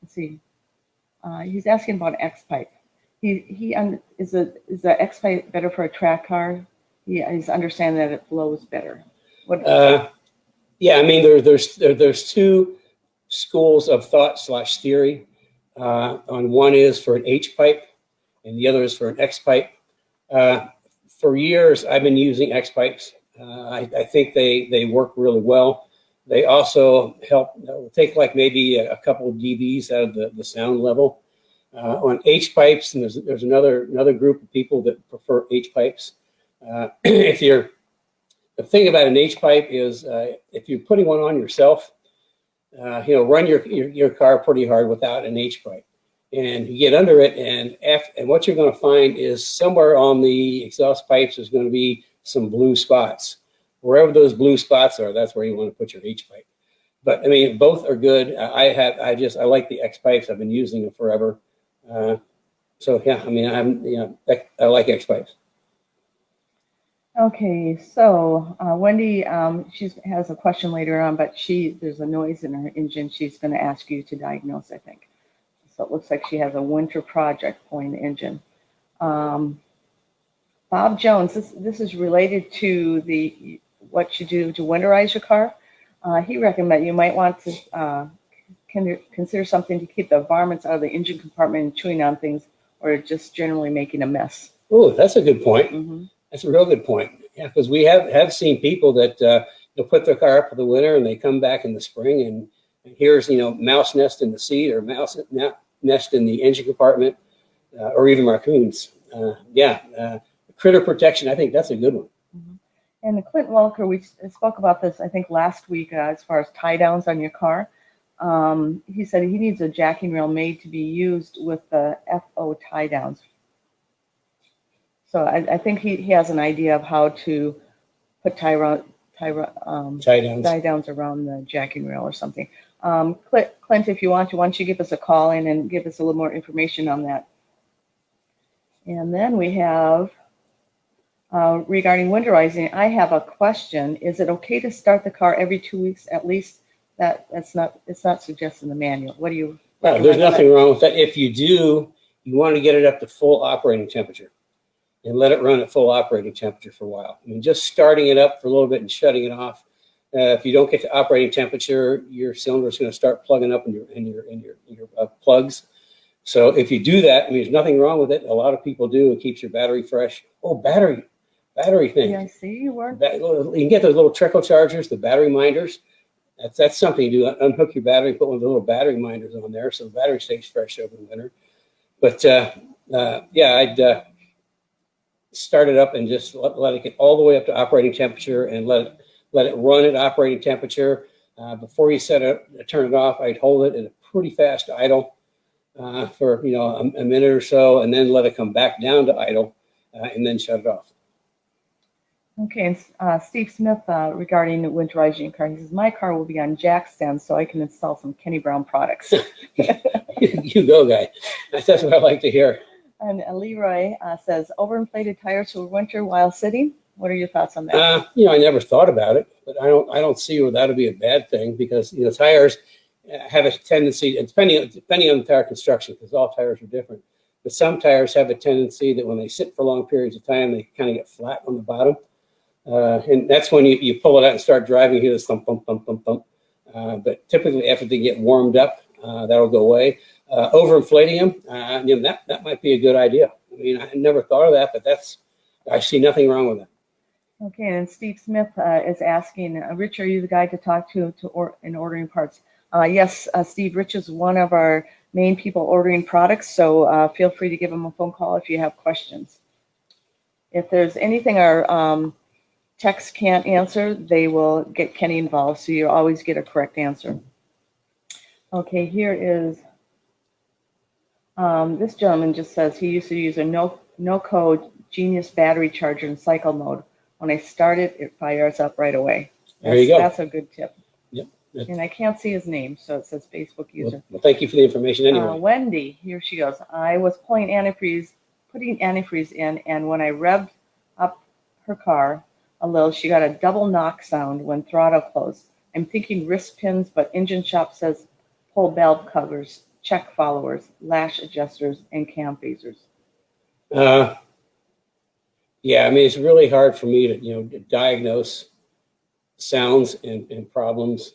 Speaker 2: Let's see. He's asking about X-pipe. Is the X-pipe better for a track car? He's understanding that it flows better.
Speaker 1: Yeah, I mean there's two schools of thought / theory. On one is for an H pipe, and the other is for an X pipe. For years, I've been using X pipes. I think they work really well. They also help take like maybe a couple of dBs out of the sound level. On H pipes, and there's another group of people that prefer H pipes. The thing about an H pipe is if you're putting one on yourself, run your car pretty hard without an H pipe, and you get under it, and what you're going to find is somewhere on the exhaust pipes there's going to be some blue spots. Wherever those blue spots are, that's where you want to put your H pipe. But I mean, both are good. I like the X pipes. I've been using them forever. So yeah, I mean, I like X pipes.
Speaker 2: Okay, so Wendy, she has a question later on, but there's a noise in her engine. She's going to ask you to diagnose, I think. So it looks like she has a winter project pulling the engine. Bob Jones, this is related to what you do to winterize your car. He recommended you might want to consider something to keep the varmints out of the engine compartment and chewing on things, or just generally making a mess. Oh,
Speaker 1: that's a good point.
Speaker 2: Mm-hmm.
Speaker 1: That's a real good point. Yeah, because we have seen people that they'll put their car up for the winter and they come back in the spring and here's mouse nest in the seat or mouse nest in the engine compartment or even raccoons. Critter protection. I think that's a good one.
Speaker 2: Mm-hmm. And Clint Welker, we spoke about this I think last week as far as tie downs on your car. He said he needs a jacking rail made to be used with the FO tie downs. So I think he has an idea of how to put tie downs around the jacking rail or something. Clint, if you want to, why don't you give us a call in and give us a little more information on that. And then we have, regarding winterizing, I have a question. Is it okay to start the car every 2 weeks at least? It's not suggested in the manual. What do you?
Speaker 1: There's nothing wrong with that. If you do, you want to get it up to full operating temperature and let it run at full operating temperature for a while. I mean, just starting it up for a little bit and shutting it off If you don't get to operating temperature, your cylinder is going to start plugging up in your plugs. So if you do that, I mean, there's nothing wrong with it. A lot of people do. It keeps your battery fresh. Oh, battery thing.
Speaker 2: Yeah, I see you were.
Speaker 1: You can get those little trickle chargers, the battery minders. That's something you do. Unhook your battery, put one of the little battery minders on there, so the battery stays fresh over the winter. But yeah, I'd start it up and just let it get all the way up to operating temperature and let it run at operating temperature. Before you turn it off, I'd hold it at a pretty fast idle for a minute or so, and then let it come back down to idle, and then shut it off.
Speaker 2: Okay, and Steve Smith, regarding Winterizing Your Car, he says, my car will be on jack stands so I can install some Kenny Brown products.
Speaker 1: You go, guy. That's what I like to hear.
Speaker 2: And Leroy says, overinflated tires for winter while sitting. What are your thoughts on that?
Speaker 1: I never thought about it, but I don't see where that would be a bad thing, because tires have a tendency, depending on the tire construction, because all tires are different. But some tires have a tendency that when they sit for long periods of time, they kind of get flat on the bottom. And that's when you pull it out and start driving, you hear this thump, thump, thump, thump, thump. But typically after they get warmed up, that'll go away. Overinflating them, that might be a good idea. I mean, I never thought of that, but I see nothing wrong with that.
Speaker 2: Okay, and Steve Smith is asking, Rich, are you the guy to talk to in ordering parts? Yes, Steve, Rich is one of our main people ordering products, so feel free to give him a phone call if you have questions. If there's anything our text can't answer, they will get Kenny involved, so you always get a correct answer. Okay, here is, this gentleman just says he used to use a no-code Genius battery charger in cycle mode. When I start it, it fires up right away.
Speaker 1: There you go.
Speaker 2: That's a good tip.
Speaker 1: Yep.
Speaker 2: And I can't see his name, so it says Facebook user.
Speaker 1: Well, thank you for the information anyway.
Speaker 2: Wendy, here she goes. I was putting antifreeze in, and when I revved up her car a little, she got a double knock sound when throttle closed. I'm thinking wrist pins, but Engine Shop says pull valve covers, check followers, lash adjusters, and cam phasers.
Speaker 1: Yeah, I mean, it's really hard for me to diagnose sounds and problems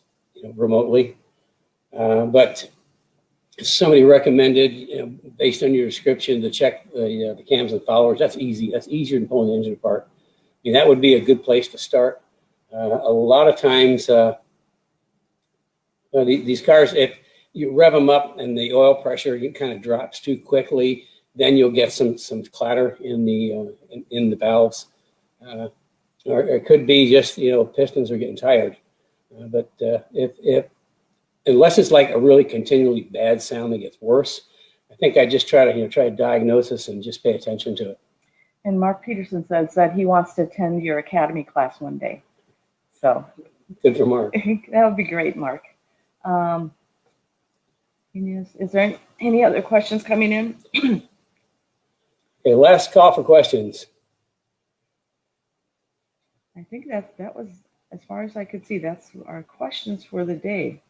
Speaker 1: remotely. But somebody recommended, based on your description, to check the cams and followers. That's easy. That's easier than pulling the engine apart. I mean, that would be a good place to start. A lot of times, these cars, if you rev them up and the oil pressure kind of drops too quickly, then you'll get some clatter in the valves, or it could be just pistons are getting tired. But if unless it's like a really continually bad sound that gets worse, I think I just try to diagnose this and just pay attention to it.
Speaker 2: And Mark Peterson says that he wants to attend your academy class one day. So
Speaker 1: good for Mark.
Speaker 2: That would be great, Mark. Is there any other questions coming in?
Speaker 1: Okay, last call for questions.
Speaker 2: I think that was, as far as I could see, that's our questions for the day.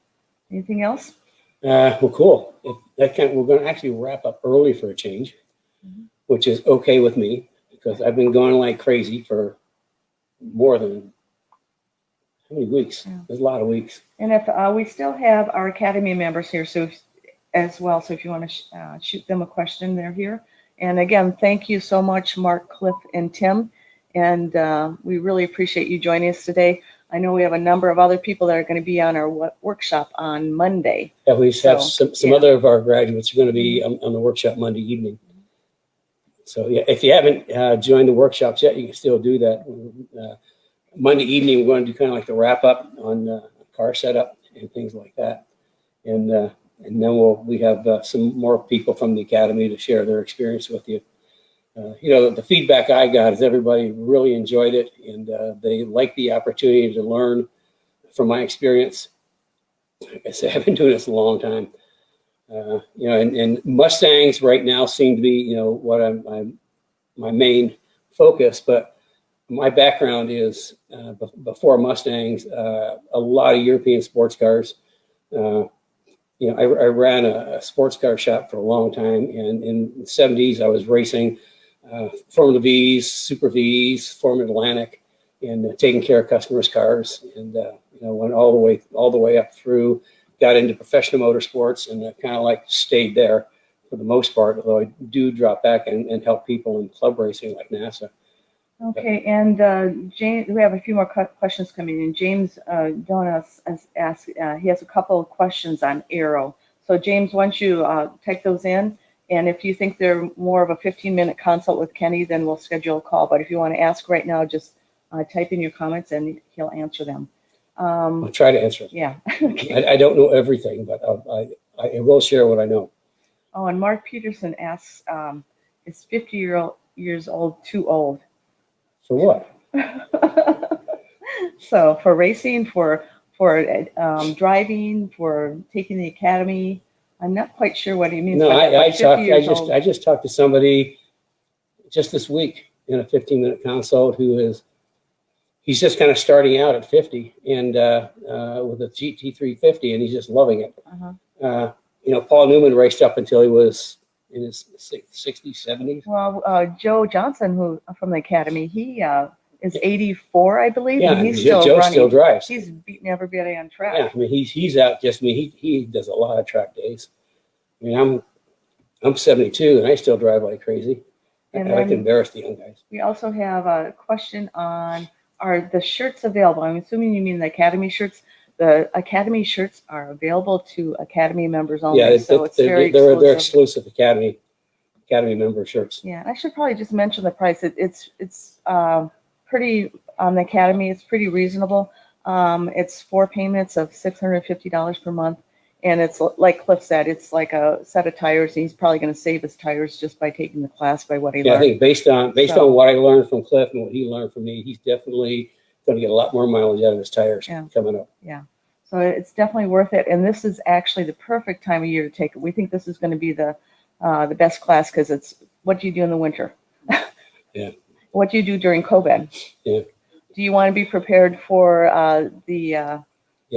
Speaker 2: Anything else?
Speaker 1: Well, cool. We're going to actually wrap up early for a change, which is okay with me, because I've been going like crazy for more than, how many weeks? Yeah. There's a lot of weeks.
Speaker 2: And if we still have our academy members here, as well, so if you want to shoot them a question, they're here. And again, thank you so much, Mark, Cliff, and Tim. And we really appreciate you joining us today. I know we have a number of other people that are going to be on our workshop on Monday.
Speaker 1: Yeah, we have some other of our graduates are going to be on the workshop Monday evening. So yeah, if you haven't joined the workshops yet, you can still do that. Monday evening, we're going to do kind of like the wrap up on car setup and things like that. And then we have some more people from the academy to share their experience with you. The feedback I got is everybody really enjoyed it, and they like the opportunity to learn from my experience. Like I said, I've been doing this a long time. And Mustangs right now seem to be, what my main focus, but my background is before Mustangs, a lot of European sports cars. I ran a sports car shop for a long time, and in the 70s, I was racing Formula Vs, Super Vs, Formula Atlantic, and taking care of customers' cars. And went all the way up through, got into professional motorsports, and kind of like stayed there for the most part, although I do drop back and help people in club racing like NASA.
Speaker 2: Okay, and James, we have a few more questions coming in. James Donas has asked, he has a couple of questions on Aero. So James, once you type those in, and if you think they're more of a 15-minute consult with Kenny, then we'll schedule a call. But if you want to ask right now, just type in your comments and he'll answer them.
Speaker 1: I'll try to answer it.
Speaker 2: Yeah. Okay.
Speaker 1: I don't know everything, but I will share what I know.
Speaker 2: Oh, and Mark Peterson asks, is 50 years old too old?
Speaker 1: For what?
Speaker 2: So for racing, for driving, for taking the academy, I'm not quite sure what he means.
Speaker 1: No,
Speaker 2: by that,
Speaker 1: I just talked to somebody just this week in a 15-minute consult he's just kind of starting out at 50 and with a GT350, and he's just loving it.
Speaker 2: Uh-huh.
Speaker 1: Paul Newman raced up until he was in his 60s, 70s.
Speaker 2: Well, Joe Johnson, who from the academy, he is 84, I believe.
Speaker 1: Yeah,
Speaker 2: and he's still
Speaker 1: Joe
Speaker 2: running.
Speaker 1: still drives.
Speaker 2: He's beaten everybody on track.
Speaker 1: Yeah, I mean he's out just. I mean he does a lot of track days. I mean I'm 72 and I still drive like crazy.
Speaker 2: And
Speaker 1: I like to embarrass the young guys.
Speaker 2: We also have a question on, are the shirts available? I'm assuming you mean the academy shirts. The academy shirts are available to academy members only.
Speaker 1: Yeah,
Speaker 2: so it's very
Speaker 1: they're
Speaker 2: exclusive.
Speaker 1: exclusive academy member shirts.
Speaker 2: Yeah, I should probably just mention the price. It's pretty on the academy. It's pretty reasonable. It's 4 payments of $650 per month, and it's like Cliff said, it's like a set of tires. And he's probably going to save his tires just by taking the class by what he learned.
Speaker 1: I think based on what I learned from Cliff and what he learned from me, he's definitely going to get a lot more mileage out of his tires coming up.
Speaker 2: Yeah, so it's definitely worth it. And this is actually the perfect time of year to take it. We think this is going to be the best class because it's what do you do in the winter?
Speaker 1: Yeah.
Speaker 2: What do you do during COVID?
Speaker 1: Yeah.
Speaker 2: Do you want to be prepared for the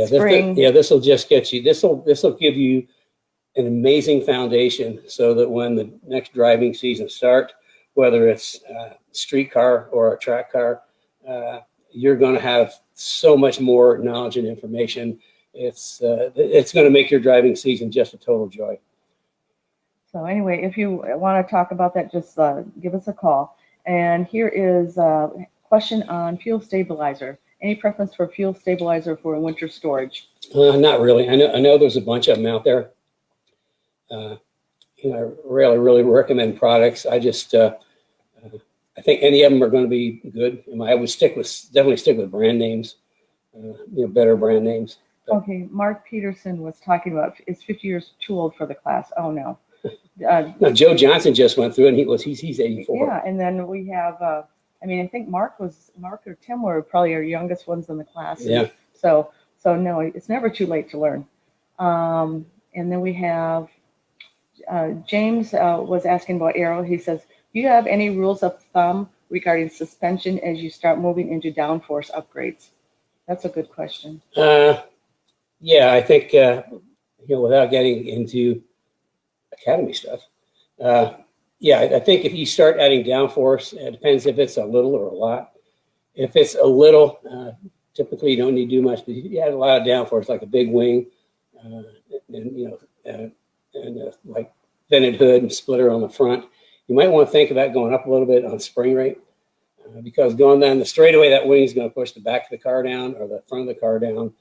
Speaker 2: spring?
Speaker 1: This will just get you. This will give you an amazing foundation so that when the next driving season starts, whether it's a street car or a track car, you're going to have so much more knowledge and information. It's going to make your driving season just a total joy.
Speaker 2: So anyway, if you want to talk about that, just give us a call. And here is a question on fuel stabilizer. Any preference for fuel stabilizer for winter storage?
Speaker 1: Not really. I know there's a bunch of them out there. I really recommend products. I just I think any of them are going to be good. I would definitely stick with brand names, better brand names. But.
Speaker 2: Okay, Mark Peterson was talking about is 50 years too old for the class? Oh no.
Speaker 1: No, Joe Johnson just went through, and he's 84.
Speaker 2: Yeah, and then we have. I think Mark or Tim were probably our youngest ones in the class.
Speaker 1: Yeah.
Speaker 2: So no, it's never too late to learn. And then we have James was asking about Aero. He says, do you have any rules of thumb regarding suspension as you start moving into downforce upgrades? That's a good question.
Speaker 1: Yeah, I think without getting into academy stuff. I think if you start adding downforce, it depends if it's a little or a lot. If it's a little, typically you don't need to do much. But if you add a lot of downforce, like a big wing, like vented hood and splitter on the front, you might want to think about going up a little bit on spring rate, because going down the straightaway, that wing is going to push the back of the car down or the front of the car down.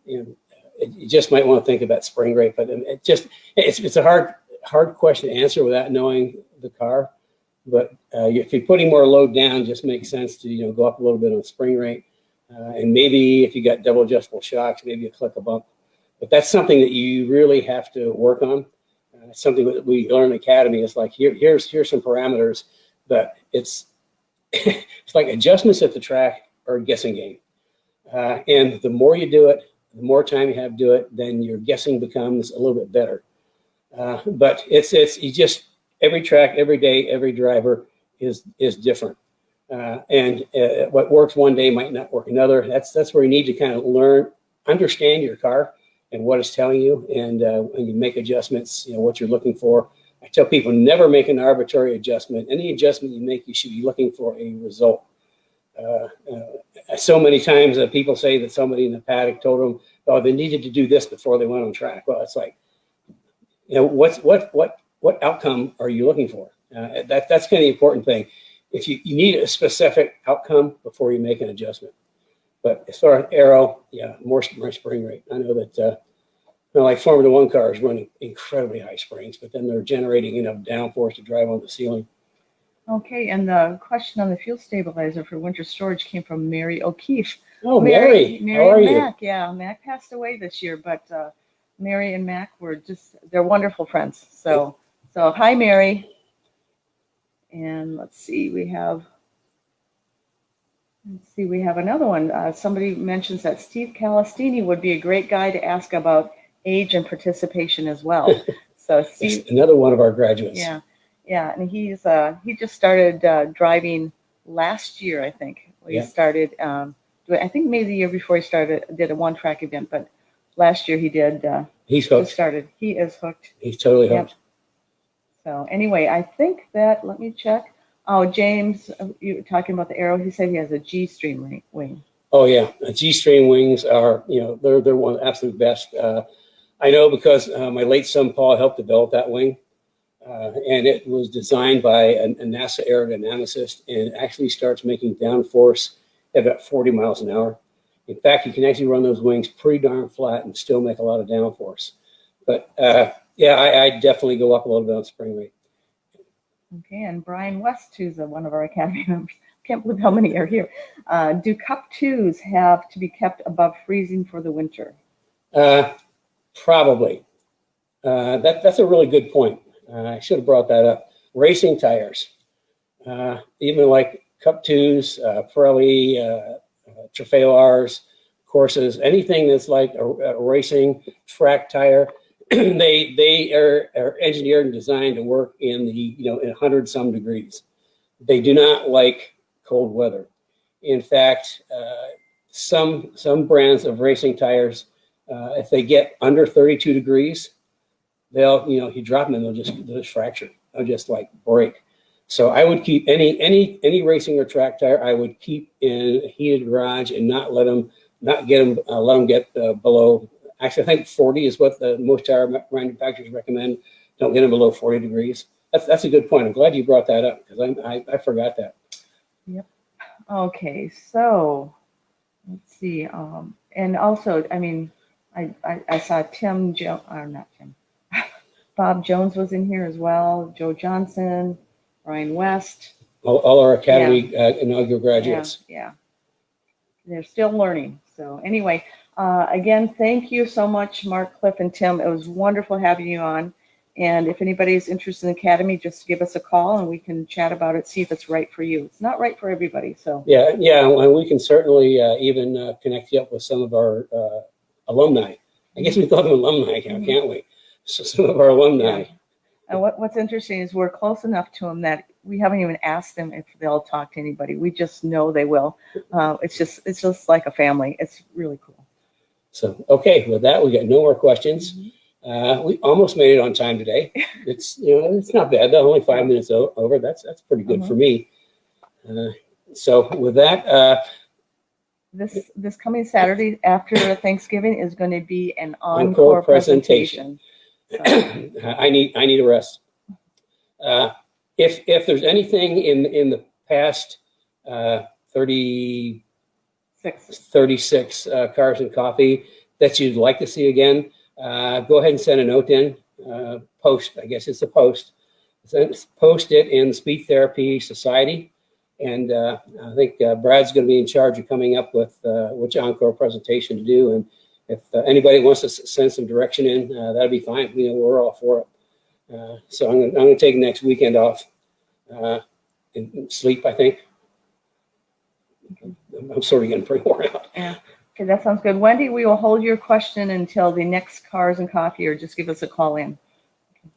Speaker 1: You just might want to think about spring rate, but it's a hard question to answer without knowing the car. But if you're putting more load down, just makes sense to go up a little bit on spring rate, and maybe if you got double adjustable shocks, maybe you click a bump. But that's something that you really have to work on. Something that we learn in Academy is like here's some parameters, but it's it's like adjustments at the track are a guessing game, and the more you do it, the more time you have to do it, then your guessing becomes a little bit better. But it's you just every track, every day, every driver is different, and what works one day might not work another. That's where you need to kind of understand your car and what it's telling you, and when you make adjustments, what you're looking for. I tell people never make an arbitrary adjustment. Any adjustment you make, you should be looking for a result. So many times people say that somebody in the paddock told them, oh, they needed to do this before they went on track. Well, it's like, what outcome are you looking for? That's kind of the important thing. If you need a specific outcome before you make an adjustment. But as far as aero, yeah, more spring rate. I know that like Formula One cars running incredibly high springs, but then they're generating enough downforce to drive on the ceiling.
Speaker 2: Okay, and the question on the fuel stabilizer for winter storage came from Mary O'Keefe.
Speaker 1: Oh, Mary, how are you?
Speaker 2: Mac, yeah, Mac passed away this year, but Mary and Mac they're wonderful friends. So hi, Mary. And let's see, we have another one. Somebody mentions that Steve Calistini would be a great guy to ask about age and participation as well. So Steve,
Speaker 1: another one of our graduates.
Speaker 2: Yeah, and he just started driving last year, I think. He started, I think maybe the year before he did a one-track event, but last year he did.
Speaker 1: He's hooked.
Speaker 2: He is hooked.
Speaker 1: He's totally hooked.
Speaker 2: Yep. So anyway, I think that, let me check. Oh, James, you were talking about the Aero. He said he has a G-Stream wing.
Speaker 1: Oh, yeah. G-Stream wings are, they're one of the absolute best. I know because my late son, Paul, helped develop that wing. And it was designed by a NASA aerodynamicist, and it actually starts making downforce at about 40 miles an hour. In fact, you can actually run those wings pretty darn flat and still make a lot of downforce. But I definitely go up a little bit on spring rate.
Speaker 2: Okay, and Brian West, who's one of our Academy members, can't believe how many are here. Do Cup 2s have to be kept above freezing for the winter?
Speaker 1: Probably. That's a really good point. I should have brought that up. Racing tires, even like Cup 2s, Pirelli, Trofeo Rs, Corsas, anything that's like a racing track tire, they are engineered and designed to work in the in 100-some degrees. They do not like cold weather. In fact, some brands of racing tires, if they get under 32 degrees, they'll, you drop them and they'll just fracture. They'll just like break. So I would keep any racing or track tire, I would keep in a heated garage and let them get below. Actually, I think 40 is what most tire manufacturers recommend. Don't get them below 40 degrees. That's a good point. I'm glad you brought that up because I forgot that.
Speaker 2: Yep. Okay, so let's see. And also, I mean, I saw Bob Jones was in here as well. Joe Johnson, Ryan West.
Speaker 1: All our Academy inaugural graduates.
Speaker 2: Yeah. They're still learning. So anyway, again, thank you so much, Mark, Cliff, and Tim. It was wonderful having you on. And if anybody's interested in the Academy, just give us a call and we can chat about it, see if it's right for you. It's not right for everybody. So
Speaker 1: yeah, and we can certainly even connect you up with some of our alumni. I guess we call them alumni, can't we? So some of our alumni.
Speaker 2: Yeah. And what's interesting is we're close enough to them that we haven't even asked them if they'll talk to anybody. We just know they will. It's just like a family. It's really cool. So
Speaker 1: okay, with that, we got no more questions. We almost made it on time today. It's it's not bad. Only 5 minutes over. That's pretty good for me. So with that,
Speaker 2: this coming Saturday after Thanksgiving is going to be an encore presentation. So.
Speaker 1: I need a rest. If there's anything in the past 36 Cars and Coffee that you'd like to see again, go ahead and send a note in. Post, I guess it's a post. Post it in Speech Therapy Society. And I think Brad's going to be in charge of coming up with which encore presentation to do. And if anybody wants to send some direction in, that'd be fine. We're all for it. So I'm going to take next weekend off and sleep, I think. I'm sort of getting pretty worn out.
Speaker 2: Yeah. Okay, that sounds good. Wendy, we will hold your question until the next Cars and Coffee, or just give us a call in.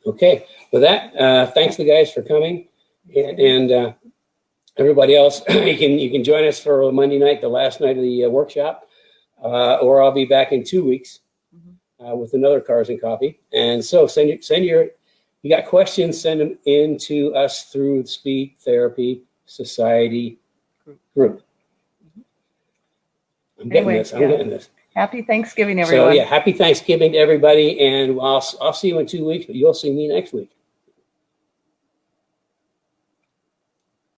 Speaker 1: Okay. With that, thanks the guys for coming, and everybody else. You can join us for Monday night, the last night of the workshop, or I'll be back in 2 weeks with another Cars and Coffee. And so you got questions, send them in to us through the Speed Therapy Society group. I'm getting
Speaker 2: Anyway,
Speaker 1: this. I'm
Speaker 2: yeah.
Speaker 1: getting this.
Speaker 2: Happy Thanksgiving,
Speaker 1: So
Speaker 2: everyone.
Speaker 1: yeah, happy Thanksgiving to everybody, and I'll see you in 2 weeks, but you'll see me next week.